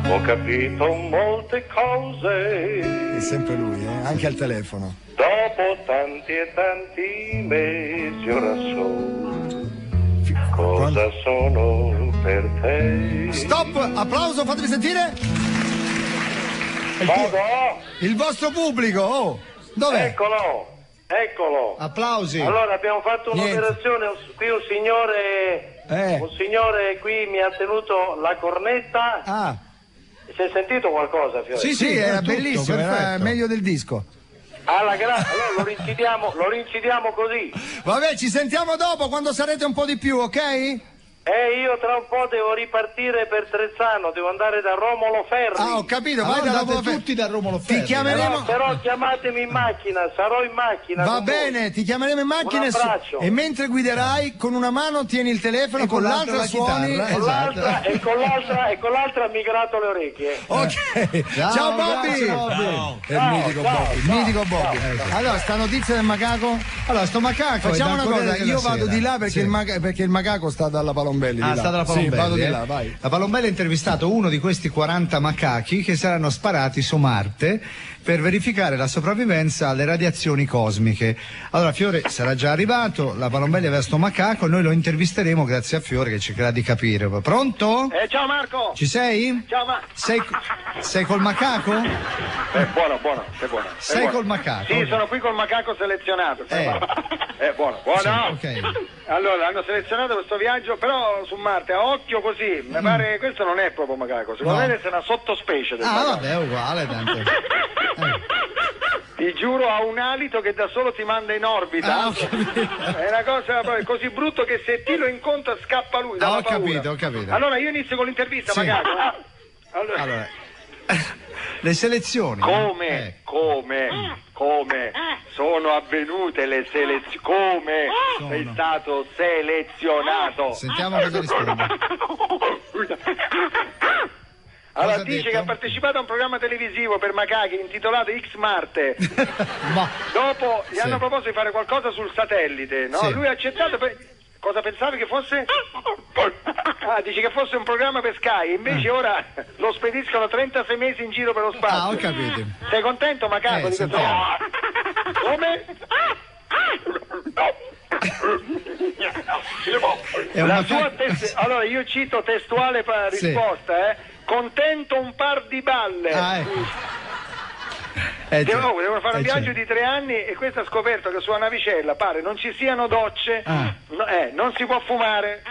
ho capito molte cose. È sempre lui, anche al telefono. Dopo tanti e tanti mesi ora so cosa sono per te. Stop, applauso, fatemi sentire. Il vostro pubblico, dov'è? Eccolo. Applausi. Allora abbiamo fatto un'operazione, qui un signore qui mi ha tenuto la cornetta. Si è sentito qualcosa, Fiore? Sì, era tutto, bellissimo, era meglio del disco. Allora lo rincidiamo così. Vabbè, ci sentiamo dopo quando sarete un po' di più, ok? Io tra un po' devo ripartire per Trezzano, devo andare da Romolo Ferri. Ho capito, vai da Romolo Ferri. Tutti da Romolo Ferri. Ti chiameremo. Però chiamatemi in macchina, sarò in macchina. Va bene, ti chiameremo in macchina e mentre guiderai con una mano tieni il telefono, con l'altra suoni. E con l'altra mi gratto le orecchie. Ok. Ciao Bobby. Ciao. È il mitico Bobby. Allora, sta notizia del macaco? Allora, sto macaco. Facciamo una cosa, io vado di là perché il macaco sta dalla Palombelli. Sta dalla Palombelli. Sì, vado di là, vai. La Palombelli ha intervistato uno di questi 40 macachi che saranno sparati su Marte per verificare la sopravvivenza alle radiazioni cosmiche. Allora Fiore sarà già arrivato, la Palombelli aveva sto macaco, noi lo intervisteremo grazie a Fiore che cercherà di capire. Pronto? Ciao Marco! Ci sei? Ciao Sei col macaco? Buono, sei buono. Col macaco? Sì, sono qui col macaco selezionato. Buono. Sì, okay. Allora, hanno selezionato questo viaggio, però su Marte, a occhio così, mi pare questo non è proprio macaco, secondo me è una sottospecie del macaco. Vabbè, è uguale tanto. Ti giuro, ha un alito che da solo ti manda in orbita. È una cosa così brutto che se ti lo incontra scappa lui dalla paura. Ho capito. Allora io inizio con l'intervista, macaco. Allora, le selezioni. Come sono avvenute le selezioni? Come sei stato selezionato? Sentiamo cosa risponde. Allora dice che ha partecipato a un programma televisivo per macachi intitolato X Marte. Dopo gli hanno proposto di fare qualcosa sul satellite, no? Sì. Lui ha accettato. Cosa pensavi che fosse? Dice che fosse un programma per Sky, invece ora lo spediscono 36 mesi in giro per lo spazio. Ho capito. Sei contento, macaco, di questo? Come? Allora io cito testuale risposta, contento un par di balle. Devono fare un viaggio di 3 anni e questo ha scoperto che sulla navicella pare non ci siano docce, non si può fumare,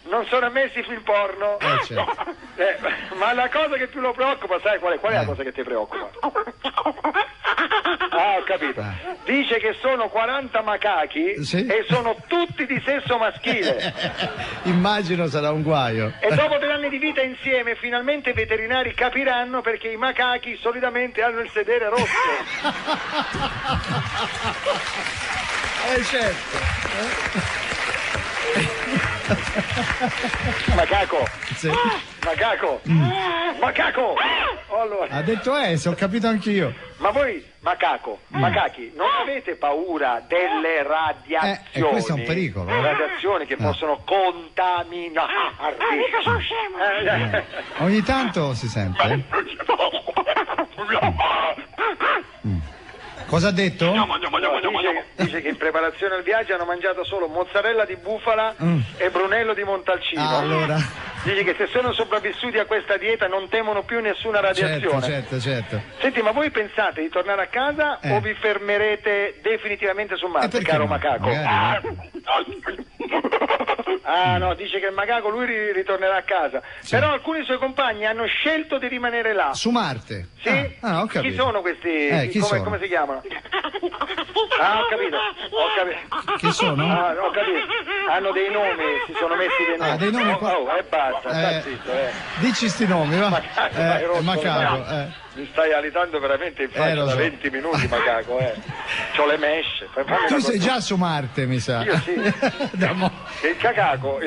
non sono ammessi film porno, ma la cosa che più lo preoccupa, sai qual è la cosa che ti preoccupa? Ho capito. Dice che sono 40 macachi e sono tutti di sesso maschile. Immagino sarà un guaio. E dopo 3 anni di vita insieme finalmente i veterinari capiranno perché i macachi solitamente hanno il sedere rosso. Certo. Macaco. Macaco. Allora. Ha detto ho capito anch'io. Ma voi macachi, non avete paura delle radiazioni? Questo è un pericolo. Le radiazioni che possono contaminare. Ogni tanto si sente. Cosa ha detto? Dice che in preparazione al viaggio hanno mangiato solo mozzarella di bufala e brunello di Montalcino. Allora. Dice che se sono sopravvissuti a questa dieta non temono più nessuna radiazione. Certo. Senti, ma voi pensate di tornare a casa o vi fermerete definitivamente su Marte, caro macaco? No, dice che il macaco lui ritornerà a casa. Però alcuni suoi compagni hanno scelto di rimanere là. Su Marte? Sì? Ho capito. Chi sono questi? Come si chiamano? Ho capito. Chi sono? Ho capito. Hanno dei nomi, si sono messi dei nomi. Dei nomi basta, sta zitto, Dici sti nomi, va. Macaco. Mi stai alitando veramente in faccia da 20 minuti, macaco, C'ho le mesce. Tu sei già su Marte, mi sa. Io sì. Il cacaco.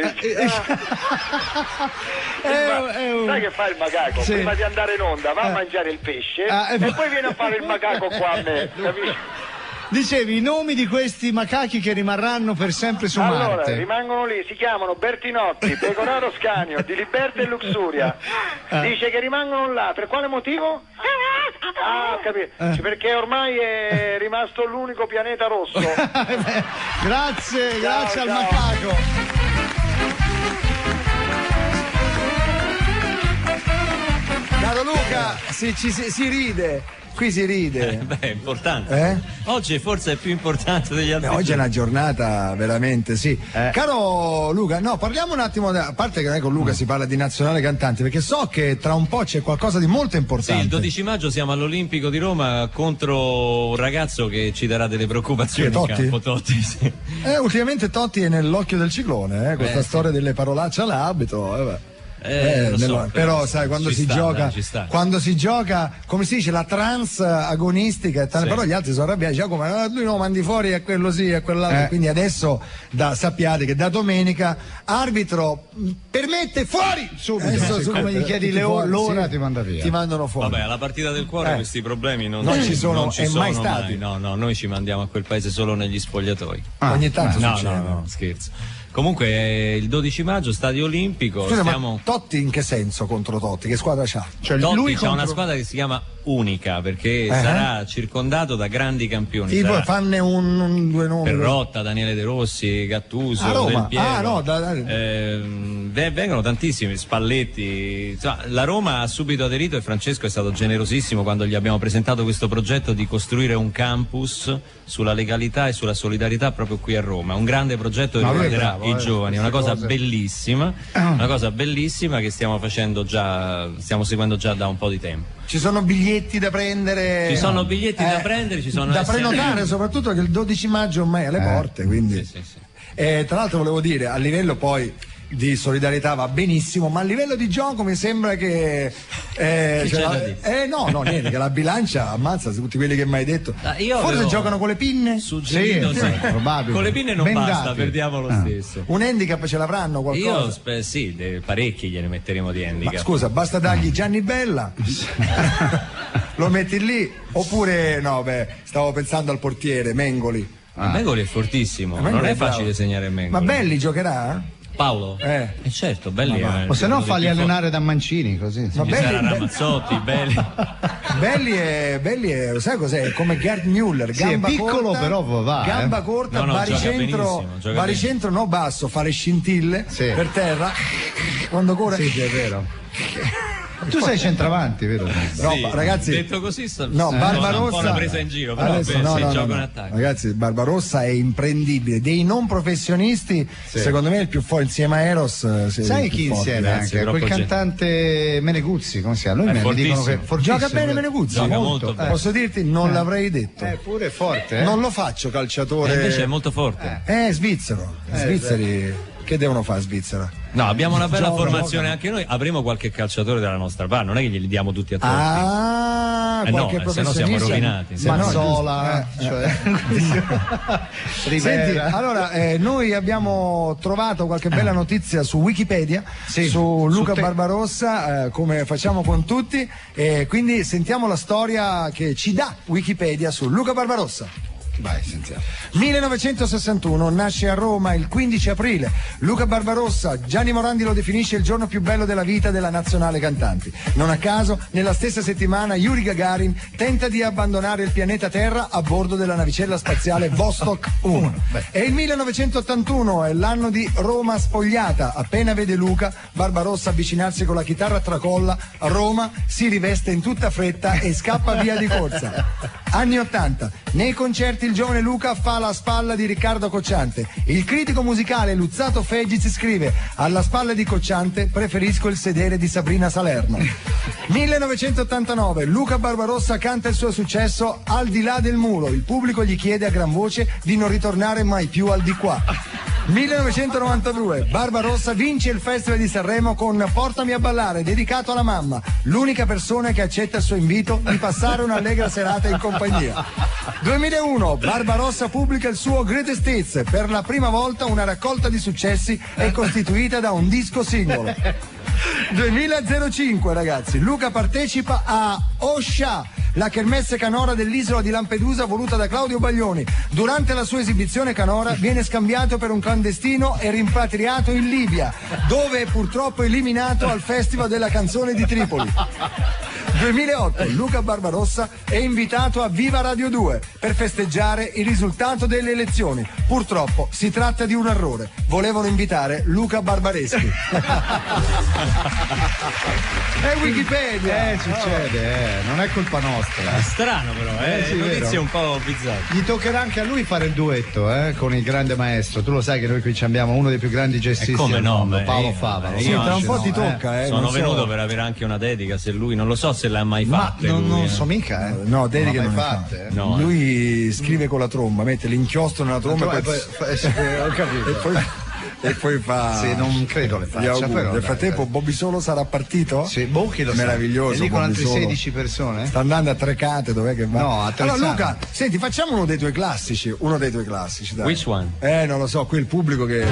Sai che fa il macaco? Sì. Prima di andare in onda va a mangiare il pesce e poi viene a fare il macaco qua a me, capisci? Dicevi i nomi di questi macachi che rimarranno per sempre su Marte. Allora, rimangono lì, si chiamano Bertinotti, Pecoraro Scanio, Di Liberta e Luxuria. Dice che rimangono là, per quale motivo? Ho capito. Perché ormai è rimasto l'unico pianeta rosso. Grazie al macaco. Caro Luca, si ride. Qui si ride. È importante. Oggi forse è più importante degli altri. Oggi è una giornata veramente, sì. Caro Luca, parliamo un attimo, a parte che con Luca si parla di nazionale cantanti, perché so che tra un po' c'è qualcosa di molto importante. Sì, il 12 maggio siamo all'Olimpico di Roma contro un ragazzo che ci darà delle preoccupazioni in campo, Totti. Sì. Ultimamente Totti è nell'occhio del ciclone, questa storia delle parolacce all'abito, però sai, quando si gioca, come si dice, la trans agonistica, però gli altri sono arrabbiati, lui no, mandi fuori a quello sì, a quell'altro, quindi adesso sappiate che da domenica arbitro permette fuori subito, come gli chiedi l'ora ti manda via, ti mandano fuori. Vabbè, alla partita del cuore questi problemi non ci sono mai stati. No, noi ci mandiamo a quel paese solo negli spogliatoi. Ogni tanto succede. No, scherzo. Comunque il 12 maggio Stadio Olimpico. Scusa, ma Totti in che senso contro Totti? Che squadra c'ha? Totti c'ha una squadra che si chiama Unica, perché sarà circondato da grandi campioni. Fanne due nomi. Perrotta, Daniele De Rossi, Gattuso, Del Piero. Vengono tantissimi, Spalletti. La Roma ha subito aderito e Francesco è stato generosissimo quando gli abbiamo presentato questo progetto di costruire un campus sulla legalità e sulla solidarietà proprio qui a Roma. Un grande progetto che riguarderà i giovani, una cosa bellissima che stiamo seguendo già da un po' di tempo. Ci sono biglietti da prendere. Ci sono biglietti da prendere, ci sono da prenotare, soprattutto che il 12 maggio ormai è alle porte, quindi. Sì. Tra l'altro volevo dire, a livello poi di solidarietà va benissimo, ma a livello di gioco mi sembra che niente, che la bilancia ammazza tutti quelli che mi hai detto. Forse giocano con le pinne? Suggerito, sì. Probabile. Con le pinne non basta, perdiamo lo stesso. Un handicap ce l'avranno qualcosa? Parecchi gliene metteremo di handicap. Ma scusa, basta dargli Gianni Bella, lo metti lì, oppure stavo pensando al portiere Mengoli. Mengoli è fortissimo, non è facile segnare Mengoli. Ma Belli giocherà? Paolo? Certo, belli. O se no falli allenare da Mancini, così. Ma belli, Ramazzotti, belli. belli è, sai cos'è? Come Gerd Müller, gamba è piccolo corta, però va. Gamba corta, baricentro no basso, fa le scintille per terra quando corre. Sì, è vero. Tu sei centravanti, vero? No, sì, ragazzi. Detto così, Barbarossa. Un po' una presa in giro, però adesso, gioco in attacco. Ragazzi, Barbarossa è imprendibile. Dei non professionisti, secondo me è il più forte insieme a Eros. Sai chi insieme anche? Quel cantante Meneguzzi, come si chiama? Lui mi dicono che gioca bene Meneguzzi. Gioca molto bene. Posso dirti, non l'avrei detto. È pure forte. Non lo faccio calciatore. Invece è molto forte. Svizzero. Svizzeri. Che devono fare Svizzera? No, abbiamo una bella formazione anche noi. Avremo qualche calciatore della nostra parte, non è che glieli diamo tutti a tutti. Qualche se no siamo rovinati. Mazzola, Senti, allora noi abbiamo trovato qualche bella notizia su Wikipedia su Luca Barbarossa, come facciamo con tutti, e quindi sentiamo la storia che ci dà Wikipedia su Luca Barbarossa. Vai, sentiamo. 1961, nasce a Roma il 15 aprile. Luca Barbarossa, Gianni Morandi lo definisce il giorno più bello della vita della nazionale cantanti. Non a caso, nella stessa settimana Yuri Gagarin tenta di abbandonare il pianeta Terra a bordo della navicella spaziale Vostok 1. E il 1981 è l'anno di Roma spogliata. Appena vede Luca Barbarossa avvicinarsi con la chitarra a tracolla, Roma si riveste in tutta fretta e scappa via di corsa. Anni 80, nei concerti il giovane Luca fa la spalla di Riccardo Cocciante. Il critico musicale Luzzato Fegiz scrive: alla spalla di Cocciante preferisco il sedere di Sabrina Salerno. 1989, Luca Barbarossa canta il suo successo Al di là del muro. Il pubblico gli chiede a gran voce di non ritornare mai più al di qua. 1992, Barbarossa vince il Festival di Sanremo con Portami a ballare, dedicato alla mamma, l'unica persona che accetta il suo invito di passare un'allegra serata in compagnia. 2001, Barbarossa pubblica il suo Greatest Hits. Per la prima volta una raccolta di successi è costituita da un disco singolo. 2005, ragazzi, Luca partecipa a Osha, la kermesse canora dell'isola di Lampedusa voluta da Claudio Baglioni. Durante la sua esibizione canora viene scambiato per un clandestino e rimpatriato in Libia, dove è purtroppo eliminato al Festival della Canzone di Tripoli. 2008, Luca Barbarossa è invitato a Viva Radio 2 per festeggiare il risultato delle elezioni. Purtroppo si tratta di un errore. Volevano invitare Luca Barbareschi. È Wikipedia. Succede, non è colpa nostra. È strano però, notizie un po' bizzarre. Gli toccherà anche a lui fare il duetto, con il grande maestro. Tu lo sai che noi qui ci abbiamo uno dei più grandi jazzisti del mondo, Paolo Fava. Sì, tra un po' ti tocca. Sono venuto per avere anche una dedica, se lui, non lo so se l'ha mai fatta. Non so mica, No, dediche non fatte. No, lui scrive con la tromba, mette l'inchiostro nella tromba e poi ho capito. E poi fa. Sì, non credo le faccia. Nel frattempo Bobby Solo sarà partito? Sì, chi lo meraviglioso. Sa. E lì con altre 16 persone? Sta andando a Trecate, dov'è che va? No, a Trezzano. Allora Luca, senti, facciamo uno dei tuoi classici. Dai. Which one? Non lo so, qui il pubblico che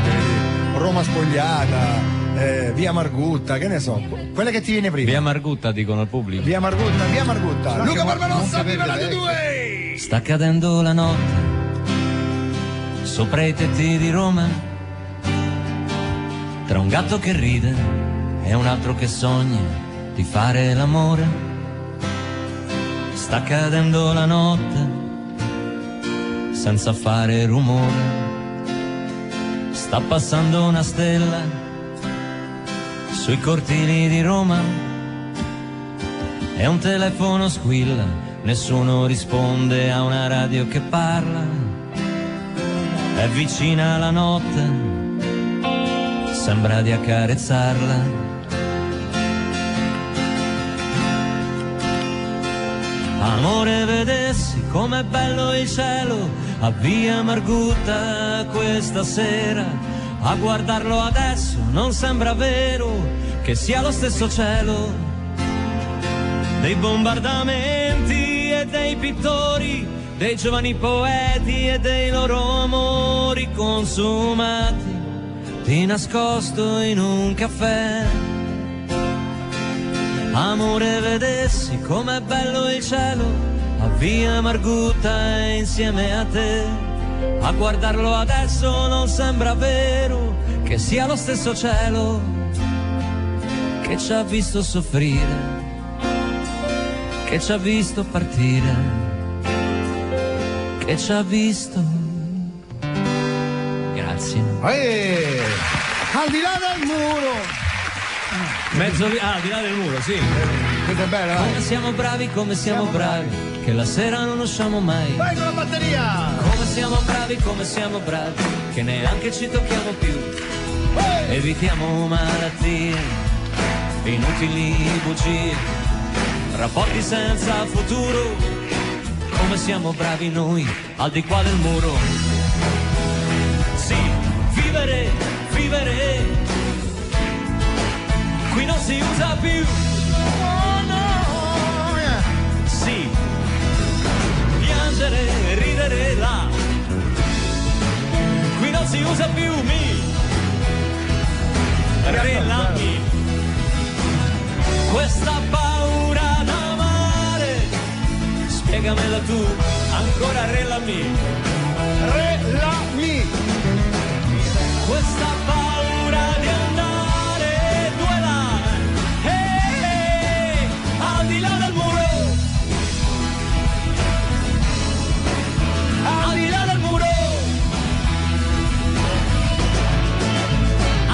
Roma spogliata, Via Margutta, che ne so. Quella che ti viene prima. Via Margutta dicono al pubblico. Via Margutta. Luca Barbarossa, Viva Radio 2! Sta cadendo la notte sopra i tetti di Roma. Tra un gatto che ride e un altro che sogna di fare l'amore. Sta cadendo la notte senza fare rumore. Sta passando una stella sui cortili di Roma. E un telefono squilla, nessuno risponde a una radio che parla. È vicina la notte, sembra di accarezzarla. Amore, vedessi com'è bello il cielo a Via Margutta questa sera. A guardarlo adesso non sembra vero che sia lo stesso cielo dei bombardamenti e dei pittori, dei giovani poeti e dei loro amori consumati di nascosto in un caffè. Amore, vedessi com'è bello il cielo a Via Margutta insieme a te. A guardarlo adesso non sembra vero che sia lo stesso cielo che ci ha visto soffrire, che ci ha visto partire, che ci ha visto. Grazie. Al di là del muro. Al di là del muro, sì. Questa è bella, come siamo bravi, come siamo bravi, che la sera non usciamo mai. Vai con la batteria! Come siamo bravi, che neanche ci tocchiamo più. Evitiamo malattie, inutili bugie, rapporti senza futuro. Come siamo bravi noi, al di qua del muro. Sì, vivere, qui non si usa più. Oh no, yeah. Sì, piangere, ridere là, qui non si usa più. Relami questa paura d'amare, spiegamela tu, ancora relami questa paura di andare due là, al di là del muro, al di là del muro,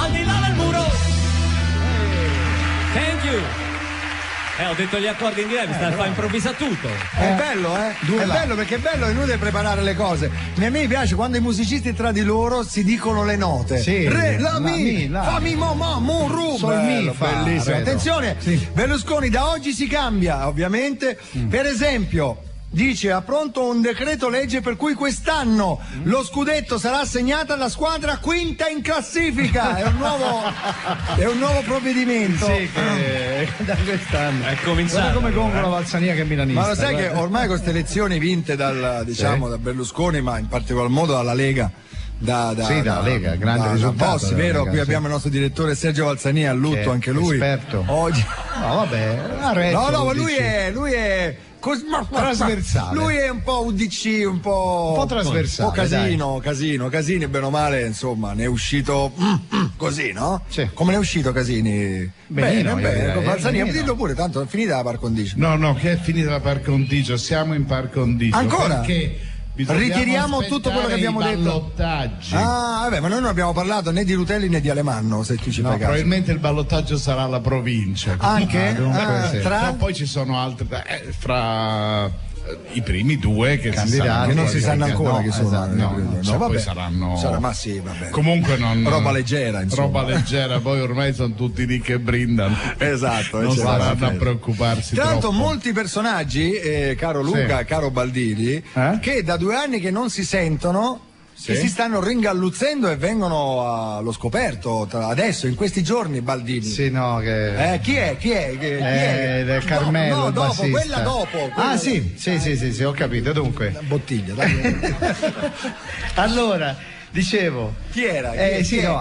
al di là del muro. Thank you. Ho detto gli accordi in diretta, fa improvvisa tutto. È bello, È bello perché è bello, è inutile preparare le cose. A me piace quando i musicisti tra di loro si dicono le note. Sì. Re, la, mi, fa, mi, mo, ma, mo, ru. Sol, mi, fa. Bellissimo. Attenzione, sì. Berlusconi, da oggi si cambia, ovviamente. Per esempio, dice, ha pronto un decreto legge per cui quest'anno lo scudetto sarà assegnato alla squadra quinta in classifica. È un nuovo provvedimento. Sì, che da quest'anno è cominciato. Guarda come gongola Valsania che è milanista. Ma lo sai che ormai con queste elezioni vinte da Berlusconi, ma in particolar modo dalla Lega. Dalla Lega, grande risultato. Bossi, vero? Lega, qui abbiamo il nostro direttore Sergio Valsania a lutto, anche lui. Esperto. Oggi. No, vabbè, ma lui è trasversale. Lui è un po' UDC, un po' trasversale. Un po' Casini, bene o male, insomma, ne è uscito così, no? Sì. Come ne è uscito Casini? Bene. Valsania, dillo pure, tanto è finita la par condicio. No, che è finita la par condicio, siamo in par condicio. Ancora? Perché ritiriamo tutto quello che abbiamo detto. Ma noi non abbiamo parlato né di Rutelli né di Alemanno, se tu ci fai caso. Probabilmente il ballottaggio sarà alla provincia. Anche? Poi ci sono altri fra i primi due che candidati non si sanno ancora chi sono. Poi saranno. Ma sì, vabbè. Comunque roba leggera, insomma. Roba leggera, poi ormai sono tutti lì che brindano. Esatto, non staranno a preoccuparsi. Tra l'altro, troppo. molti personaggi, caro Luca, caro Baldini, che da 2 anni che non si sentono. Che si stanno ringalluzzendo e vengono allo scoperto adesso, in questi giorni, Baldini. Sì, no, che. Chi è? Del Carmelo. No, dopo, quella dopo. Sì, ho capito. Dunque. Una bottiglia, dai. Allora, dicevo. Chi era?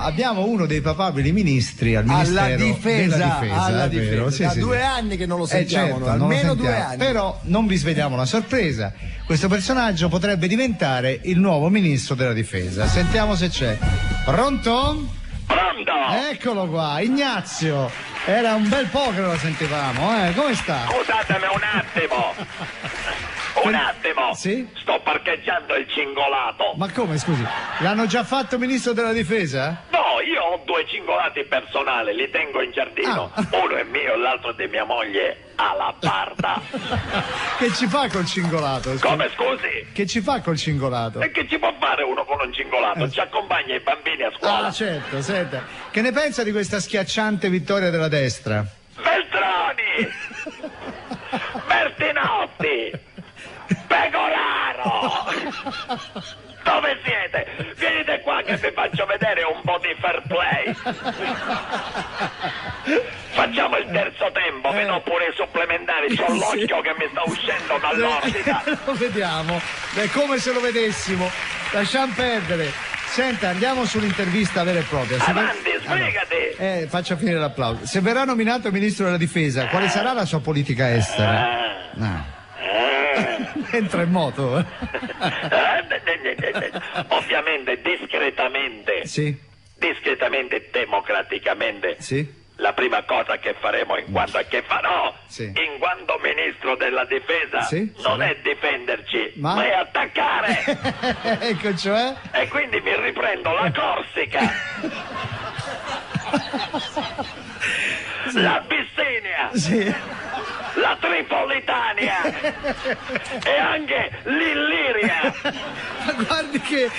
Abbiamo uno dei papabili ministri al Ministero della Difesa. Vero? Sì, da 2 anni che non lo sentiamo, almeno 2 anni. Però non vi sveliamo la sorpresa. Questo personaggio potrebbe diventare il nuovo ministro della difesa. Sentiamo se c'è. Pronto? Pronto! Eccolo qua, Ignazio. Era un bel po' che lo sentivamo, come sta? Scusatemi un attimo. Sì? Sto parcheggiando il cingolato. Ma come, scusi? L'hanno già fatto ministro della difesa? No, io ho 2 cingolati personali, li tengo in giardino. Uno è mio e l'altro è di mia moglie alla barda. Che ci fa col cingolato? Scusi? Come, scusi? Che ci fa col cingolato? E che ci può fare uno con un cingolato? Ci accompagna i bambini a scuola. Certo, senta. Che ne pensa di questa schiacciante vittoria della destra? Veltroni! Bertinotti! Pecoraro! Dove siete? Venite qua che vi faccio vedere un po' di fair play. Facciamo il terzo tempo, che no pure i supplementari, c'ho l'occhio che mi sta uscendo dall'orbita. Lo vediamo, è come se lo vedessimo. Lasciamo perdere. Senta, andiamo sull'intervista vera e propria. Avanti, sbrigati! Faccia finire l'applauso. Se verrà nominato ministro della difesa, quale sarà la sua politica estera? Entra in moto. Ovviamente discretamente. Sì. discretamente, democraticamente, la prima cosa che faremo in quanto in quanto ministro della difesa non è difenderci, ma è attaccare. Ecco, cioè? E quindi mi riprendo la Corsica, l'Abissinia, la Tripolitania e anche l'Illiria. Ma guardi che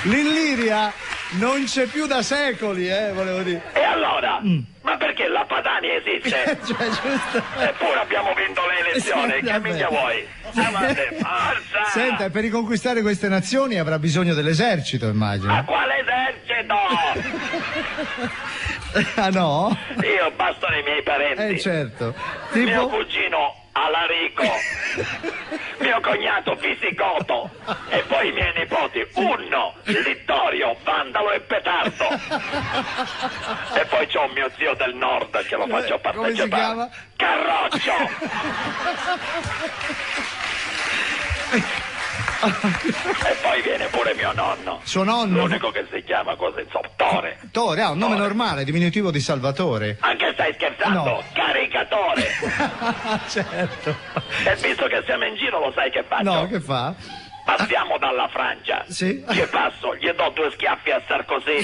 l'Illiria non c'è più da secoli, volevo dire. E allora? Ma perché la Padania esiste? Cioè, giusto. Eppure abbiamo vinto le elezioni, che mica vuoi? Forza! Senta, per riconquistare queste nazioni avrà bisogno dell'esercito, immagino. Ma quale esercito? Ah no? Io bastano i miei parenti. Certo. Mio cugino Alarico, mio cognato Visigoto e poi i miei nipoti Unno, Littorio, Vandalo e Petardo. E poi c'ho mio zio del nord che lo faccio partecipare. Come si chiama? Carroccio. E poi viene pure mio nonno. Suo nonno? L'unico che si chiama così, Tore. Tore, ha un nome normale, diminutivo di Salvatore. Anche stai scherzando? No. Caricatore. Certo. E visto che siamo in giro lo sai che faccio? No, che fa? Passiamo dalla Francia. Sì. Che passo? Gli do 2 schiaffi a Sarkozy.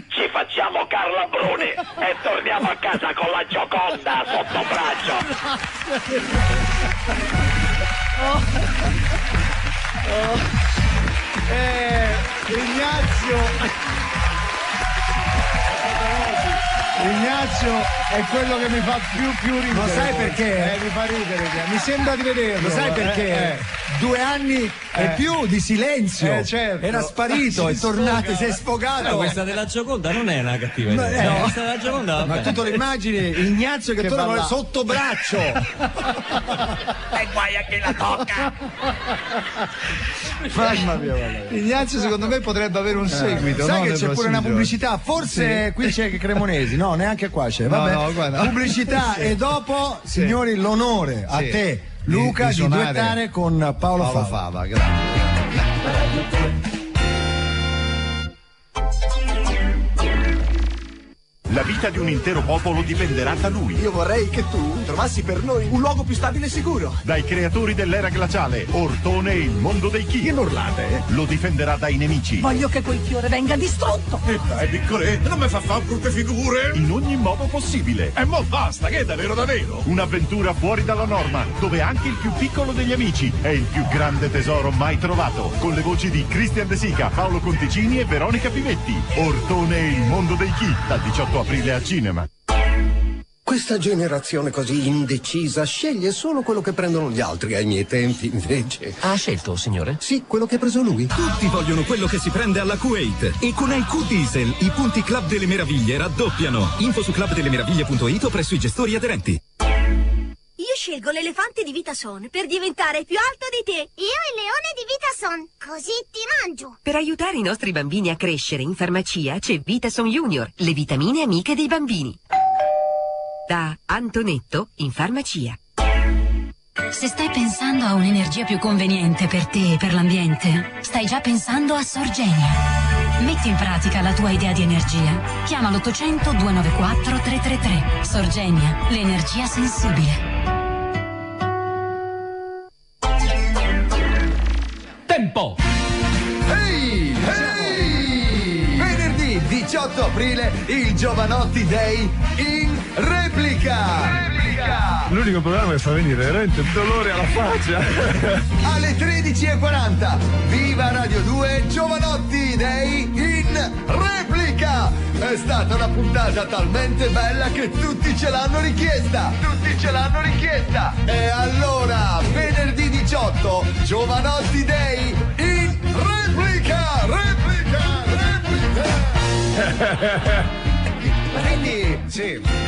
Ci facciamo Carla Bruni e torniamo a casa con la Gioconda sotto braccio. Ignazio è quello che mi fa più ridere. Lo sai perché? Mi fa ridere, mi sembra di vederlo. Lo sai perché? 2 anni e più di silenzio. Certo. Era sparito, è tornato, si è sfogato. No, questa della Gioconda non è una cattiva idea. No. Questa della Gioconda, ma tu te lo immagini Ignazio che torna con il sotto braccio. E guai a chi la tocca. Mamma mia, Ignazio secondo me potrebbe avere un seguito. Sai no, che c'è pure una pubblicità, forse qui c'è Cremonesi, no, neanche qua c'è. Vabbè. No, guarda. Pubblicità e dopo, signori, l'onore a te, Luca, di duettare con Paolo Fava. Grazie. La vita di un intero popolo dipenderà da lui. Io vorrei che tu trovassi per noi un luogo più stabile e sicuro. Dai creatori dell'era glaciale, Ortone e il mondo dei chi. Che non urlate. Lo difenderà dai nemici. Voglio che quel fiore venga distrutto. E dai, piccole, non mi fa fare brutte figure. In ogni modo possibile. E mo' basta, che è davvero. Un'avventura fuori dalla norma, dove anche il più piccolo degli amici è il più grande tesoro mai trovato. Con le voci di Christian De Sica, Paolo Conticini e Veronica Pivetti. Ortone e il mondo dei chi, dal 18 aprile al cinema. Questa generazione così indecisa sceglie solo quello che prendono gli altri. Ai miei tempi, invece... Ha scelto, signore? Sì, quello che ha preso lui. Tutti vogliono quello che si prende alla Kuwait. E con IQ Diesel i punti Club delle Meraviglie raddoppiano. Info su clubdellemeraviglie.it o presso i gestori aderenti. Io scelgo l'elefante di Vitason per diventare più alto di te. Io il leone di Vitason, così ti mangio. Per aiutare i nostri bambini a crescere, in farmacia c'è Vitason Junior, le vitamine amiche dei bambini. Da Antonetto in farmacia. Se stai pensando a un'energia più conveniente per te e per l'ambiente, stai già pensando a Sorgenia. Metti in pratica la tua idea di energia. Chiama l'800 294 333. Sorgenia, l'energia sensibile. Tempo! Ehi! Venerdì 18 aprile il Giovanotti Day in replica! L'unico programma che fa venire veramente un dolore alla faccia. Alle 13:40 viva Radio 2 Giovanotti Day in replica. È stata una puntata talmente bella che tutti ce l'hanno richiesta. E allora venerdì 18 Giovanotti Day in replica.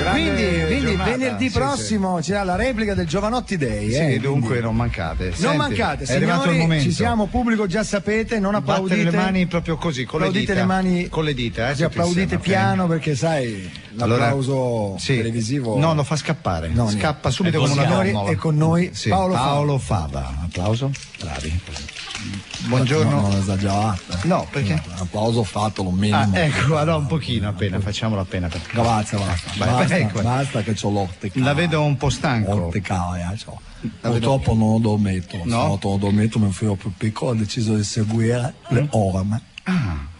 Quindi venerdì prossimo c'è la replica del Giovanotti Day. Sì, dunque non mancate. Non mancate, è arrivato il momento. Ci siamo, pubblico, già sapete, non applaudite. Battere le mani proprio così, con le dita. Le mani con le dita, applaudite piano perché sai applauso televisivo. No, lo fa scappare. No, scappa subito come una trombola. E con noi Paolo Fava. Un applauso. Bravi. Buongiorno. Non esagerate. No, perché? Applauso fatto lo minimo. Ecco, allora un pochino appena, facciamolo appena. Grazie, basta che c'ho l'ortica. La vedo un po' stanco. Orticaria, purtroppo non ho dormito. Non ho dormito, mio figlio più piccolo ha deciso di seguire le orme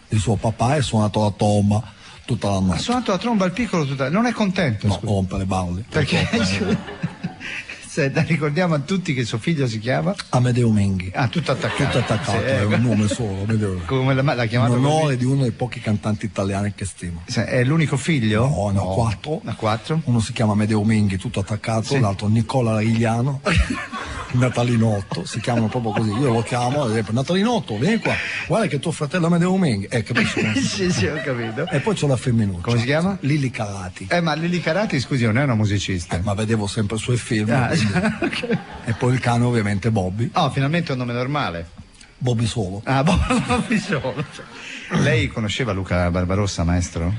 di suo papà e ha suonato la tromba tutta la notte. Ha suonato la tromba al piccolo tutta. Non è contento? No, rompe le balle. Perché? Ricordiamo a tutti che suo figlio si chiama Amedeo Menghi. Tutto attaccato. È un nome solo. Come l'ha chiamato? In onore di uno dei pochi cantanti italiani che stimo. È l'unico figlio? No, ne ho 4. Uno si chiama Amedeo Menghi, tutto attaccato, l'altro Nicola Rigliano. Natalinotto, si chiamano proprio così. Io lo chiamo, Natalinotto, vieni qua, guarda che tuo fratello Amedeo Menghi. Capisci? Sì, ho capito. E poi c'è la femminuccia. Come si chiama? Lili Carati. Ma Lili Carati, scusi, non è una musicista. Ma vedevo sempre i suoi film. Okay. E poi il cane ovviamente Bobby. Finalmente un nome normale. Bobby Solo. Bobby Solo. Lei conosceva Luca Barbarossa, maestro?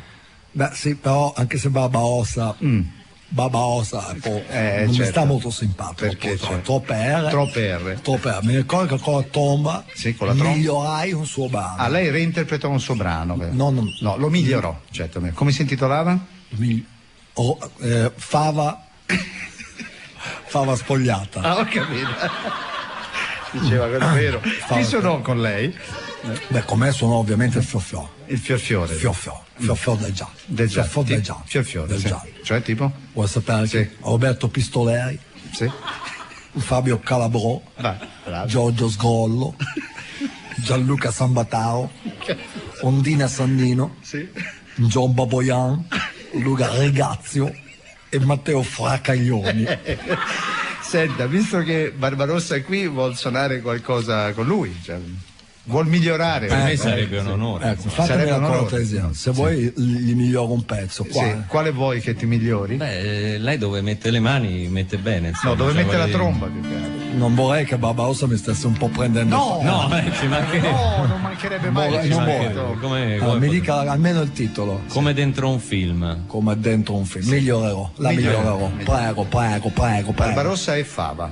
Beh sì, però anche se Barbarossa non mi sta molto simpatico. Perché troppe R. Mi ricordo che con la tromba migliorai un suo brano. Lei reinterpretò un suo brano? No, lo migliorò, certo. Come si intitolava? Fava spogliata. Ho capito. Diceva quello vero. Chi suonò con lei? Beh, con me suonò ovviamente il Fiorfiore. Il Fiorfiore. Fiorfiore del jazz. Fiorfiore del jazz. Cioè tipo? Vuoi sapere? Roberto Pistoleri. Sì. Fabio Calabrò. Giorgio Sgollo. Gianluca Sambatao. Ondina Sandino. John Baboyan. Luca Regazio e Matteo Fracaglioni. Senta, visto che Barbarossa è qui, vuol suonare qualcosa con lui, vuol migliorare. Per me sarebbe un onore. Fatemi una cortesia, se vuoi gli miglioro un pezzo. Quale vuoi che ti migliori? Lei dove mette le mani mette bene. Insomma, dove mette la tromba. Non vorrei che Barbarossa mi stesse un po' prendendo. No, non mancherebbe mai. Mi dica almeno il titolo. Come dentro un film. Migliorerò. Prego. Barbarossa e Fava.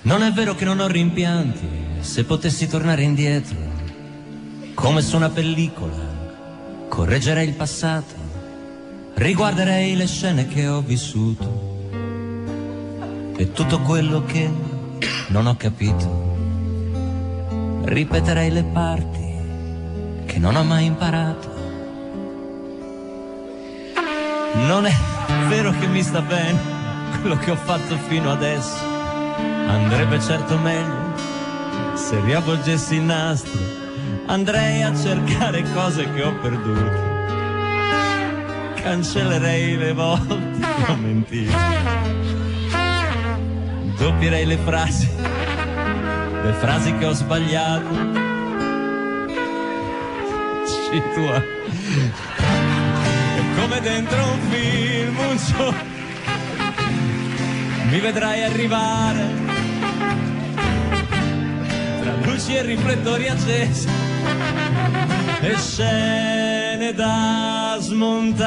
Non è vero che non ho rimpianti, se potessi tornare indietro, come su una pellicola, correggerei il passato, riguarderei le scene che ho vissuto e tutto quello che non ho capito, ripeterei le parti che non ho mai imparato. Non è vero che mi sta bene quello che ho fatto fino adesso, andrebbe certo meglio se riavvolgessi il nastro, andrei a cercare cose che ho perduto, cancellerei le volte che ho mentito, doppierei le frasi che ho sbagliato. Tua. E come dentro un film un giorno mi vedrai arrivare tra luci e riflettori accesi e scene da smontare.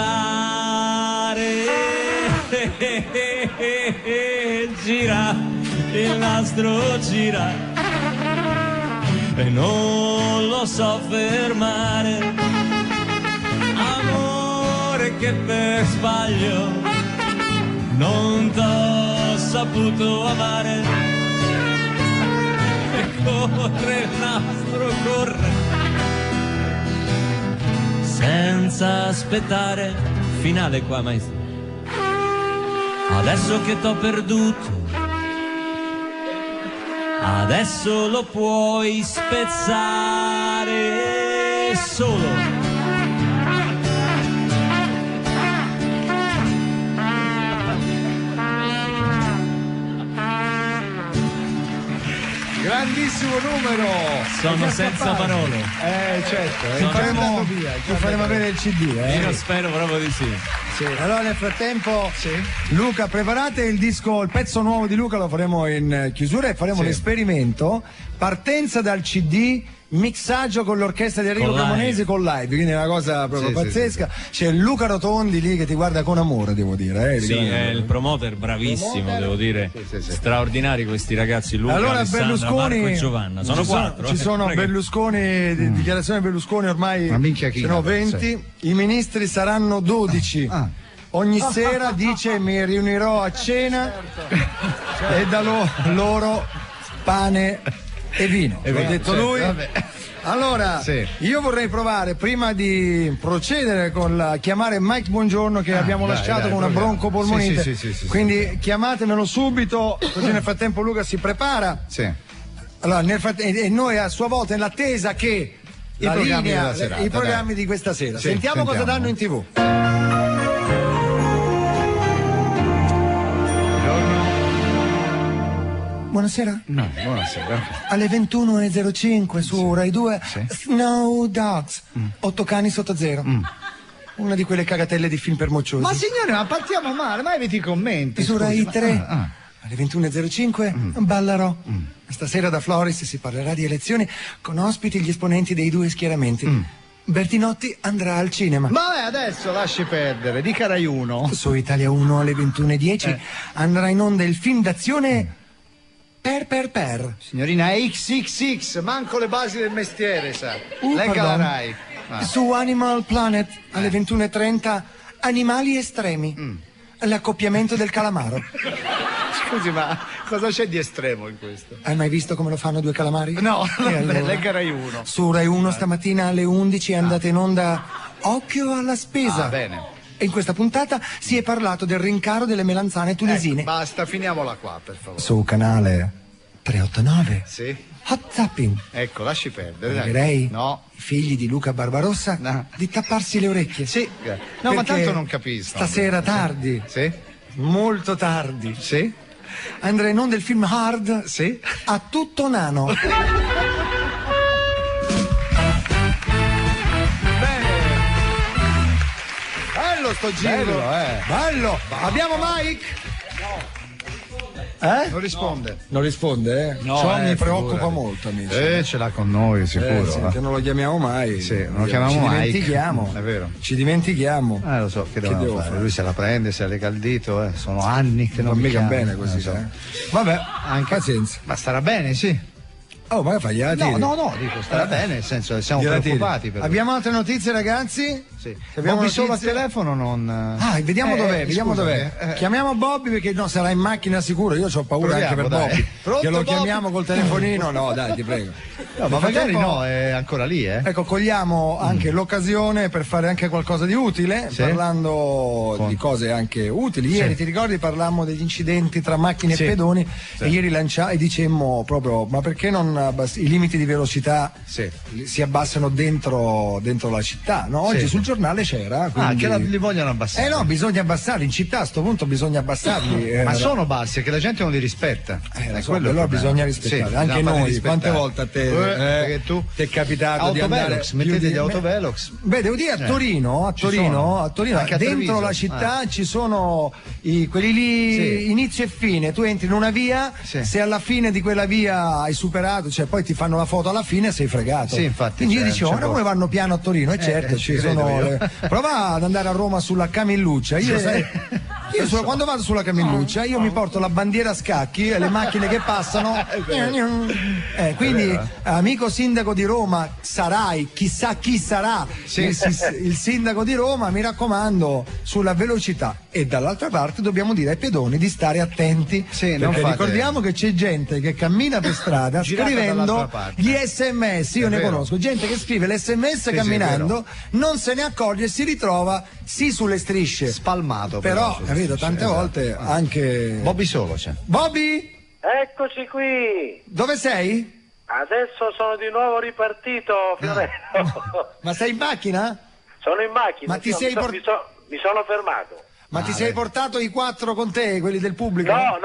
Gira, il nastro gira e non lo so fermare. Amore che per sbaglio non t'ho saputo amare. E corre il nastro, corre senza aspettare. Finale qua, maestro. Adesso che t'ho perduto, adesso lo puoi spezzare solo. Grandissimo numero! Sono senza parole. Certo, faremo avere il CD. Io spero proprio di sì. Allora nel frattempo Luca, preparate il pezzo nuovo di Luca, lo faremo in chiusura e faremo l'esperimento. Partenza dal CD mixaggio con l'orchestra di Enrico Cremonesi con live, quindi è una cosa proprio pazzesca. C'è Luca Rotondi lì che ti guarda con amore, devo dire. Sì, è il promoter bravissimo, devo dire. Straordinari questi ragazzi, Luca, allora, Alessandra, Berlusconi, Marco e Giovanna. Sono 4. Ci sono Berlusconi, dichiarazione Berlusconi ormai sono 20, i ministri saranno 12. Ogni sera dice mi riunirò a cena e darò loro pane e vino. L'ha detto lui. Allora, io vorrei provare, prima di procedere con chiamare Mike Buongiorno, che abbiamo lasciato con una broncopolmonite. Quindi chiamatemelo subito, così nel frattempo Luca si prepara. Allora, e noi a sua volta, nell'attesa che i programmi di questa sera. Sentiamo cosa danno in TV. Buonasera. No, buonasera. Alle 21.05 su Rai 2, Snow Dogs, 8 cani sotto zero. Una di quelle cagatelle di film per mocciosi. Ma signore, ma partiamo male, ma eviti i commenti. Su Rai 3, alle 21.05, Ballarò. Stasera da Floris si parlerà di elezioni con ospiti gli esponenti dei 2 schieramenti. Bertinotti andrà al cinema. Ma adesso lasci perdere, dica Rai 1. Su Italia 1 alle 21.10 andrà in onda il film d'azione Per. Signorina, è XXX, manco le basi del mestiere, sa. Legga la Rai. Su Animal Planet alle 21.30 Animali estremi. L'accoppiamento del calamaro. Scusi, ma cosa c'è di estremo in questo? Hai mai visto come lo fanno 2 calamari? No, allora, legga Rai 1. Su Rai 1 stamattina alle 11 è andata in onda Occhio alla spesa. Bene. E in questa puntata si è parlato del rincaro delle melanzane tunisine. Basta, finiamola qua, per favore. Su canale 389. Sì. Hot Zapping. Ecco, lasci perdere. Direi, no, figli di Luca Barbarossa, di tapparsi le orecchie. Sì. No, ma tanto non capisco. Stasera tardi. Sì. Molto tardi. Sì. Andrà in onda il film Hard. Sì. A tutto nano. Bello sto giro. Bello. Abbiamo Mike? Non risponde. Non risponde, No, ciò mi preoccupa figurati. molto, amici. Ce l'ha con noi, sicuro. Che non lo chiamiamo mai. Sì, non lo chiamiamo mai. Ci dimentichiamo. È vero. Ci dimentichiamo. Lo so, che devo fare? Lui se la prende, se l'è caldito, sono anni che non va mi mica chiama. bene così, Vabbè, anche pazienza. Ma starà bene, sì. Oh, ma fagli la tiri. No, dico, starà bene, nel senso che siamo preoccupati. Abbiamo altre notizie, ragazzi? Sì. Abbiamo Bobby solo al telefono non... vediamo dov'è, Chiamiamo Bobby perché sarà in macchina sicuro, io ho paura anche per Bobby. Che lo chiamiamo col telefonino, no dai, ti prego. No, ma magari no, è ancora lì, Ecco, cogliamo anche l'occasione per fare anche qualcosa di utile, parlando di cose anche utili. Ieri, ti ricordi, parlammo degli incidenti tra macchine e pedoni, e ieri e dicemmo proprio, ma perché non i limiti di velocità si abbassano dentro la città, no? Oggi sul giornale c'era, quindi... che li vogliono abbassare. No, bisogna abbassarli, in città a sto punto bisogna abbassarli. Ma sono bassi, è che la gente non li rispetta. Allora bisogna rispettare, anche noi, quante volte a te perché tu ti è capitato di andare mettete gli autovelox. Beh, devo dire, a Torino dentro la città ci sono quelli lì inizio e fine. Tu entri in una via, se alla fine di quella via hai superato, cioè poi ti fanno la foto alla fine, sei fregato. Sì, infatti. Quindi io dicevo, ora come vanno piano a Torino? E certo, ci sono prova ad andare a Roma sulla Camilluccia. Quando vado sulla Camilluccia io mi porto la bandiera a scacchi e le macchine che passano. Quindi, amico sindaco di Roma, sarai, chissà chi sarà il sindaco di Roma, mi raccomando, sulla velocità. E dall'altra parte dobbiamo dire ai pedoni di stare attenti, perché ricordiamo che c'è gente che cammina per strada scrivendo gli SMS, io ne conosco, gente che scrive l'SMS camminando, non se ne accorge e si ritrova sulle strisce, spalmato. Però capito, tante volte anche Bobby solo c'è. Bobby? Eccoci qui. Dove sei? Adesso sono di nuovo ripartito, Fiorello. Ma sei in macchina? Sono in macchina. Ma mi sono fermato. Ma ti sei portato i 4 con te, quelli del pubblico? No,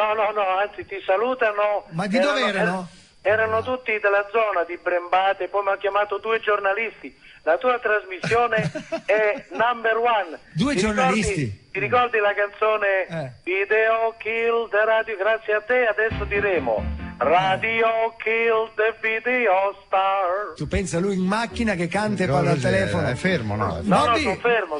anzi ti salutano. Ma di dove erano? Erano tutti della zona di Brembate, poi mi hanno chiamato 2 giornalisti. La tua trasmissione è number one. 2 giornalisti? Ti ricordi la canzone Video Kill the Radio? Grazie a te adesso diremo Radio kill the video star. Tu pensa lui in macchina che canta e parla al telefono? È fermo, no? No, sono fermo.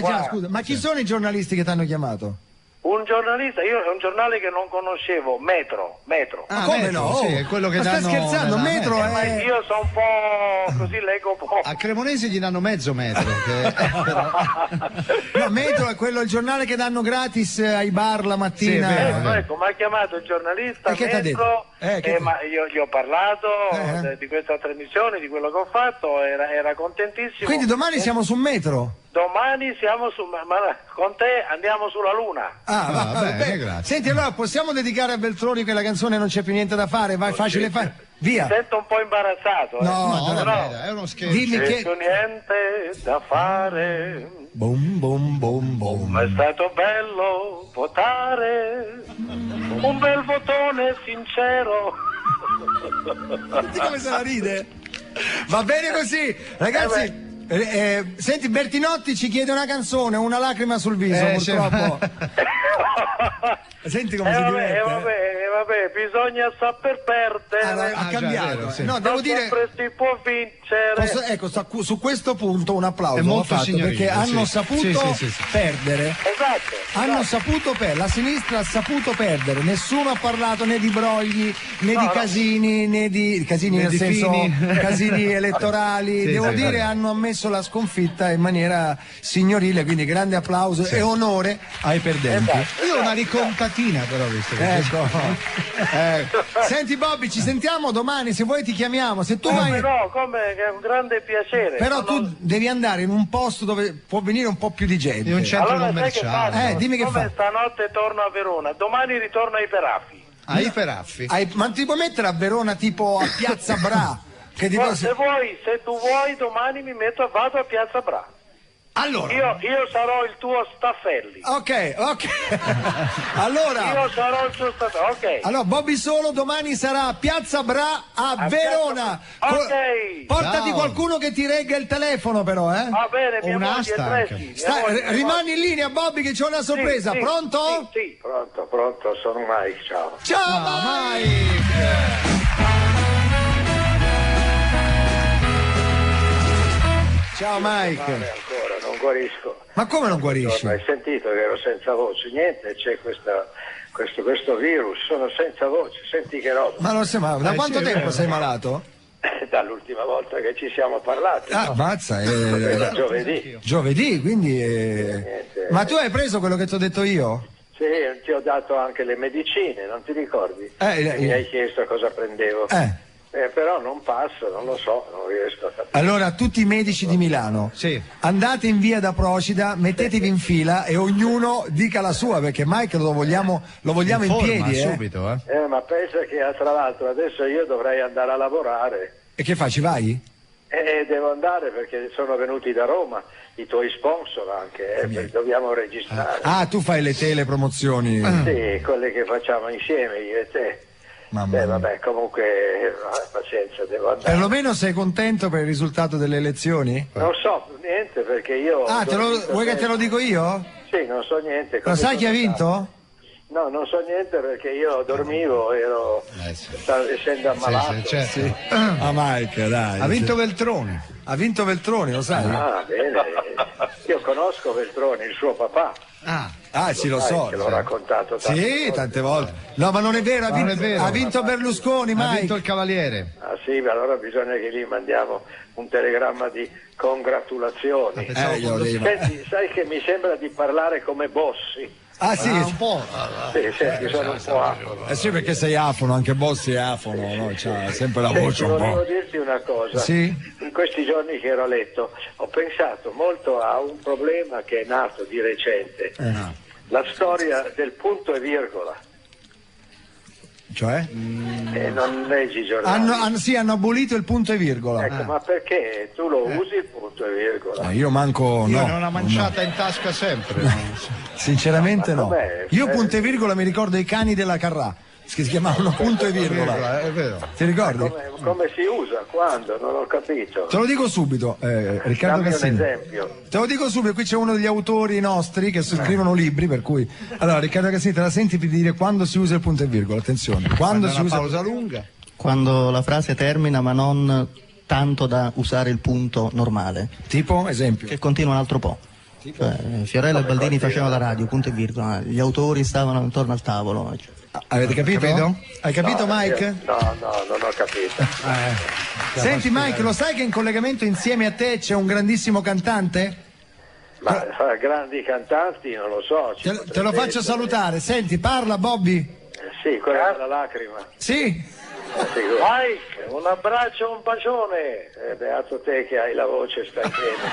Già, scusa, ma chi sono i giornalisti che ti hanno chiamato? Un giornalista, io è un giornale che non conoscevo, Metro. Ah, come Metro, no? Sì, è quello che ma danno. Stai scherzando? Metro ma è. io sono un po' così, leggo un po'. A Cremonese gli danno mezzo metro. No, Metro è quello, il giornale che danno gratis ai bar la mattina. Sì, ecco, mi ha chiamato il giornalista che Metro, ma io gli ho parlato di questa trasmissione, di quello che ho fatto, era contentissimo. Quindi domani siamo su Metro? Domani siamo con te andiamo sulla Luna. Bene, grazie. Senti, allora possiamo dedicare a Veltroni quella canzone Non c'è più niente da fare? Vai, facile fare. Via. Mi sento un po' imbarazzato. No, è uno scherzo. Dimmi che niente da fare. Bom bom bom bom. Ma è stato bello votare. Un bel votone sincero. Senti come se la ride? Va bene così, ragazzi. Senti, Bertinotti ci chiede una canzone, Una lacrima sul viso, purtroppo. Senti come si diverte. Vabbè, bisogna saper perdere. Ha cambiato. Vero, sì. No, devo dire. Sempre si può vincere. Ecco, su questo punto un applauso. È molto fatto perché hanno sì. saputo perdere. Esatto. Hanno saputo perdere. La sinistra ha saputo perdere. Nessuno ha parlato né di brogli, né di casini, né di casini nel senso casini elettorali. Devo dire, hanno ammesso la sconfitta in maniera signorile, quindi grande applauso e onore ai perdenti. Esatto. Io ho una ricontatina però, visto che ecco. Senti Bobby, ci sentiamo domani, se vuoi ti chiamiamo. Se tu vai... come che è un grande piacere. Però tu devi andare in un posto dove può venire un po' più di gente. In un centro allora, commerciale. Dimmi che fa. Stanotte torno a Verona, domani ritorno ai Peraffi. Ai Peraffi? Ma ti puoi mettere a Verona tipo a Piazza Bra? Se tu vuoi domani vado a Piazza Bra. Allora io sarò il tuo Staffelli. Ok. Allora io sarò il tuo Staffelli. Ok. Allora Bobby Solo domani sarà a Piazza Bra a Verona. Ok. Portati qualcuno che ti regga il telefono però, Va bene, rimani in linea Bobby che c'è una sorpresa. Sì, pronto? Sì, pronto, sono Mike, ciao. Ciao Mike. Ciao Mike. Ancora, non guarisco. Ma come non guarisci? Hai sentito che ero senza voce? Niente, c'è questo virus, sono senza voce, senti che roba. Ma non sei malato? Da quanto tempo sei malato? Dall'ultima volta che ci siamo parlati. Mazza, giovedì. Giovedì, quindi... Niente. Ma tu hai preso quello che ti ho detto io? Sì, ti ho dato anche le medicine, non ti ricordi? Mi hai chiesto cosa prendevo. Però non passa, non lo so, non riesco a capire. Allora, tutti i medici di Milano, andate in via da Procida, mettetevi in fila e ognuno dica la sua, perché Mike lo vogliamo in piedi. Subito, ma pensa che tra l'altro adesso io dovrei andare a lavorare. E che fai, ci vai? Devo andare perché sono venuti da Roma i tuoi sponsor anche, dobbiamo registrare. Tu fai le telepromozioni? Sì, quelle che facciamo insieme io e te. Vabbè, comunque pazienza, devo andare. Perlomeno sei contento per il risultato delle elezioni? Non so niente perché io. Vuoi che te lo dico io? Sì, non so niente. Lo sai chi ha vinto? No, non so niente perché io dormivo, essendo ammalato. Mike, dai. Ha vinto Veltroni. Ha vinto Veltroni, lo sai? Bene. Io conosco Veltroni, il suo papà. Sì, lo so. Che l'ho raccontato tante volte. No, ma non è vero, ha vinto Berlusconi, Mike. Ha vinto il Cavaliere. Sì, ma allora bisogna che gli mandiamo un telegramma di congratulazioni. Senti, sai che mi sembra di parlare come Bossi. Sì, un po'. Sì, sono un po' afono. Sì, perché sei afono, anche Bossi è afono, no? C'ha sempre la voce un po'. Volevo dirti una cosa. Sì? In questi giorni che ero a letto ho pensato molto a un problema che è nato di recente. La storia del punto e virgola. Cioè? Non leggi i giornali. Hanno abolito il punto e virgola. Ecco, ma perché tu lo usi il punto e virgola? Io manco. Io ho una manciata in tasca sempre. Sinceramente no. Io punto e virgola mi ricordo i cani della Carrà. che si chiamavano punto e virgola. È vero. Ti ricordi? Come si usa? Quando? Non ho capito. Te lo dico subito, Riccardo Cassini. Un esempio. Te lo dico subito, qui c'è uno degli autori nostri che scrivono libri, per cui. Allora, Riccardo Cassini, te la senti per dire quando si usa il punto e virgola? Attenzione. Quando si usa una pausa lunga? Quando la frase termina, ma non tanto da usare il punto normale. Tipo, esempio? Che continua un altro po'. Fiorello e Baldini facevano la radio, punto e virgola. Gli autori stavano intorno al tavolo. Avete capito? Hai capito, Mike? No, non ho capito. Senti, Mike, lo sai che in collegamento insieme a te c'è un grandissimo cantante? Ma grandi cantanti non lo so. Te lo faccio salutare. Senti, parla Bobby. Sì, quella della lacrima. Sì. Mike, un abbraccio, un bacione. Beato te che hai la voce stanchina.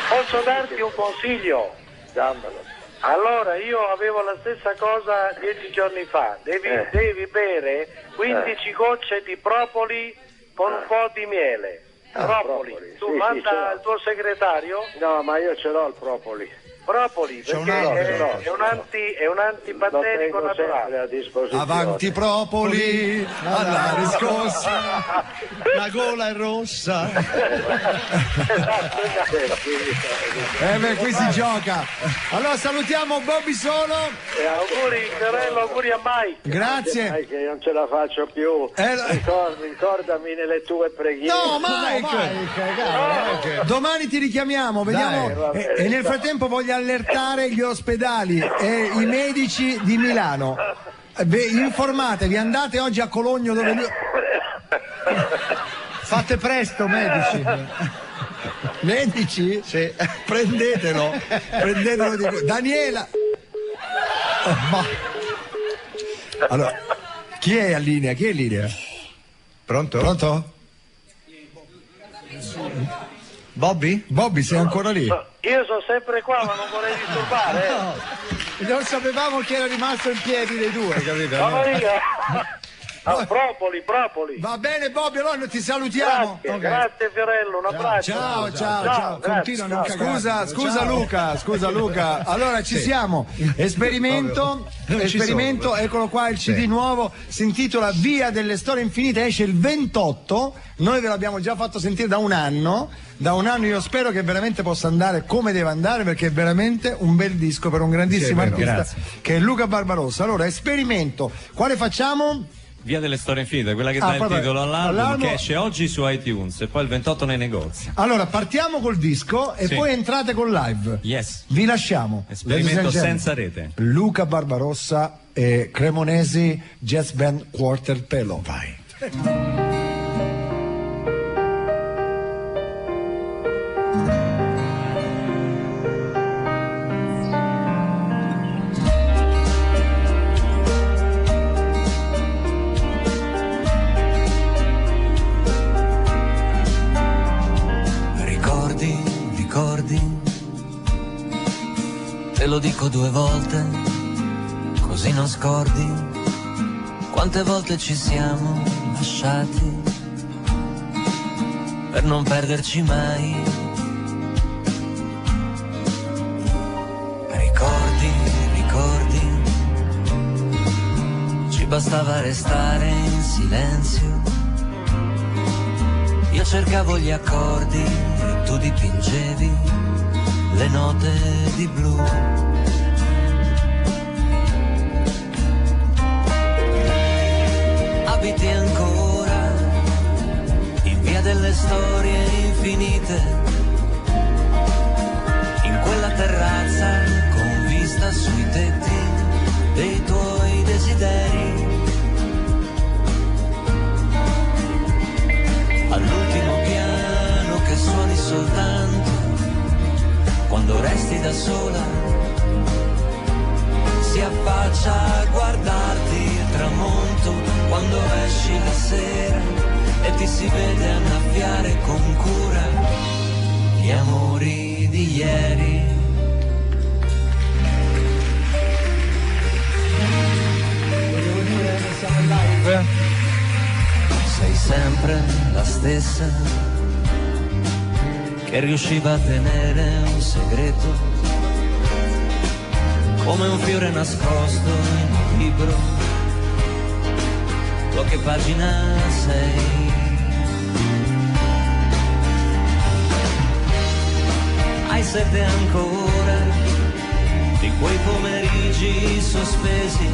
Posso darti un consiglio? Dammelo. Allora, io avevo la stessa cosa 10 giorni fa. Devi bere 15 gocce di propoli con un po' di miele. Propoli. Tu manda al tuo segretario? No, ma io ce l'ho il propoli. Propoli, perché è un antibatterico naturale. A disposizione. Avanti propoli, alla riscossa, la gola è rossa. Qui si gioca. Allora salutiamo Bobby Solo. Auguri Fiorello, auguri a Mike. Grazie. Mike, io non ce la faccio più. Ricordami nelle tue preghiere. No, Mike. Domani ti richiamiamo, vediamo. E nel frattempo voglio allertare gli ospedali e i medici di Milano. Informatevi, andate oggi a Cologno dove lui... Fate presto, medici. Medici? Sì. Prendetelo di... Daniela. Allora, chi è in linea? Pronto? Bobby? Bobby, sei ancora lì? Io sono sempre qua, ma non vorrei disturbare. Non sapevamo chi era rimasto in piedi dei due, capito? Propoli. Va bene, Bobby, allora ti salutiamo. Grazie Fiorello, un abbraccio. Ciao. Continua, non cagare. Scusa Luca. Allora ci siamo. Esperimento, eccolo qua il CD nuovo, si intitola Via delle Storie Infinite, esce il 28. Noi ve l'abbiamo già fatto sentire da un anno. Io spero che veramente possa andare come deve andare, perché è veramente un bel disco per un grandissimo artista che è Luca Barbarossa. Allora, esperimento, quale facciamo? Via delle Storie Infinite, quella che dà il titolo all'album, che esce oggi su iTunes e poi il 28 nei negozi. Allora, partiamo col disco e poi entrate col live. Yes. Vi lasciamo. Esperimento senza rete. Luca Barbarossa e Cremonesi Jazz Band Quarter Pelo. Vai. Te lo dico 2 volte, così non scordi quante volte ci siamo lasciati per non perderci mai. Ricordi, ci bastava restare in silenzio. Io cercavo gli accordi e tu dipingevi le note di blu. Abiti ancora in via delle storie infinite, in quella terrazza con vista sui tetti dei tuoi desideri. All'ultimo piano che suoni soltanto quando resti da sola, si affaccia a guardarti il tramonto quando esci la sera e ti si vede annaffiare con cura gli amori di ieri. Volevo dire che siamo in live. Sei sempre la stessa che riusciva a tenere un segreto, come un fiore nascosto in un libro, che pagina sei. Hai sete ancora di quei pomeriggi sospesi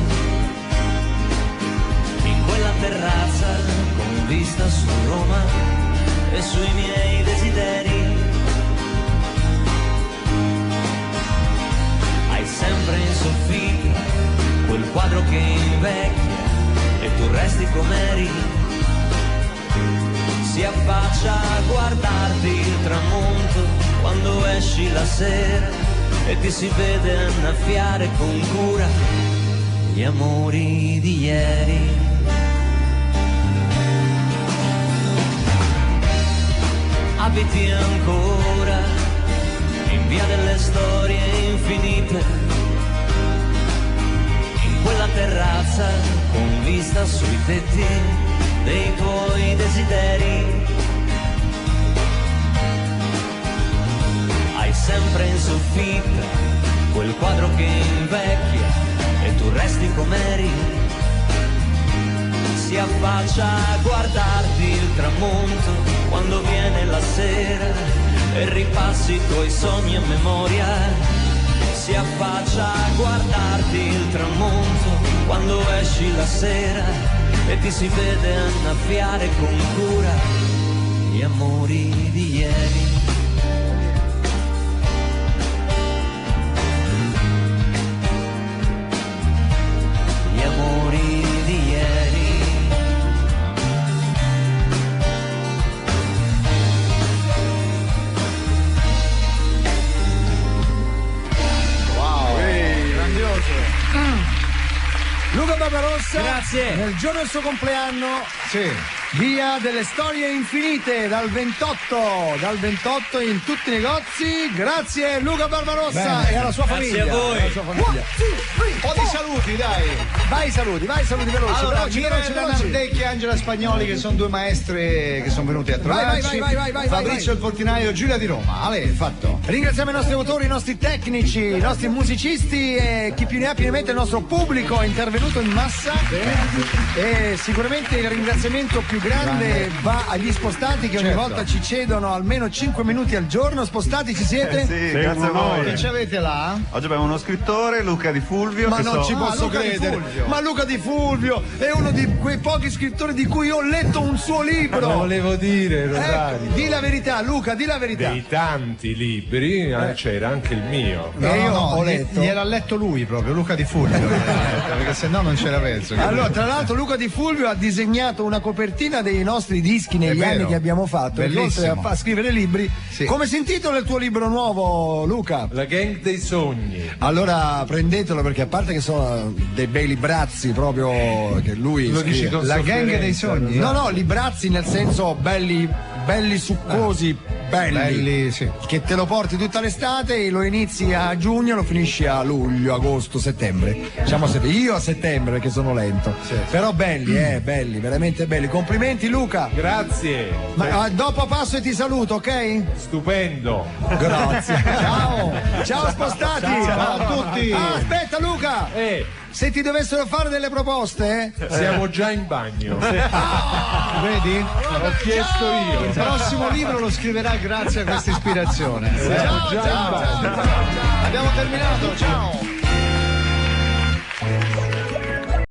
in quella terrazza con vista su Roma e sui miei desideri. Hai sempre in soffitta quel quadro che invecchia e tu resti com'eri. Si affaccia a guardarti il tramonto quando esci la sera e ti si vede annaffiare con cura gli amori di ieri. Abiti ancora in via delle storie infinite, in quella terrazza con vista sui tetti dei tuoi desideri. Hai sempre in soffitta quel quadro che invecchia e tu resti com'eri. Si affaccia a guardarti il tramonto quando viene la sera e ripassi i tuoi sogni a memoria. Si affaccia a guardarti il tramonto quando esci la sera e ti si vede annaffiare con cura gli amori di ieri. Gli amori di ieri. Wow, grandioso. Luca Barbarossa, grazie. Nel giorno del suo compleanno, via delle storie infinite dal 28 in tutti i negozi. Grazie Luca Barbarossa e alla sua famiglia. Grazie a voi. Alla sua famiglia. Un po' di saluti, dai. Vai saluti veloci. Allora, veloci. Nardecchi e Angela Spagnoli, che sono due maestre che sono venute a trovarci. Vai. Fabrizio il portinaio, Giulia di Roma. Ale, fatto. Ringraziamo i nostri autori, i nostri tecnici, i nostri musicisti e chi più ne ha più ne mette, il nostro pubblico è intervenuto in massa. E sicuramente il ringraziamento più grande va agli spostati che ogni volta ci cedono almeno 5 minuti al giorno. Spostati, ci siete? Sì, grazie a voi. Che ci avete là? Oggi abbiamo uno scrittore, Luca Di Fulvio. Ma che non ci posso credere. Ma Luca Di Fulvio è uno di quei pochi scrittori di cui ho letto un suo libro. Lo volevo dire, Rosario. Di la verità, Luca, di la verità. Dei tanti libri, c'era anche il mio. Io ho letto. Gliel'ha letto lui proprio, Luca Di Fulvio. Perché se no non c'era verso. Allora, tra l'altro Luca Di Fulvio ha disegnato una copertina dei nostri dischi negli anni che abbiamo fatto. Oltre a scrivere libri. Sì. Come si intitola il tuo libro nuovo, Luca? La gang dei sogni. Allora prendetelo, perché a parte che sono dei bei librazzi proprio che lui lo dici con La gang dei sogni? No, librazzi nel senso belli succosi, belli sì. Che te lo porti tutta l'estate, lo inizi a giugno, lo finisci a luglio, agosto, settembre. Diciamo io a settembre perché sono lento. Sì. Però belli, veramente belli. Complimenti Luca. Grazie. Ma dopo passo e ti saluto, ok? Stupendo. Grazie. Ciao spostati. Ciao a tutti. Aspetta Luca. Se ti dovessero fare delle proposte, siamo già in bagno. Vedi? L'ho chiesto io. Il prossimo libro lo scriverà grazie a questa ispirazione. Siamo già in bagno. Abbiamo terminato, ciao.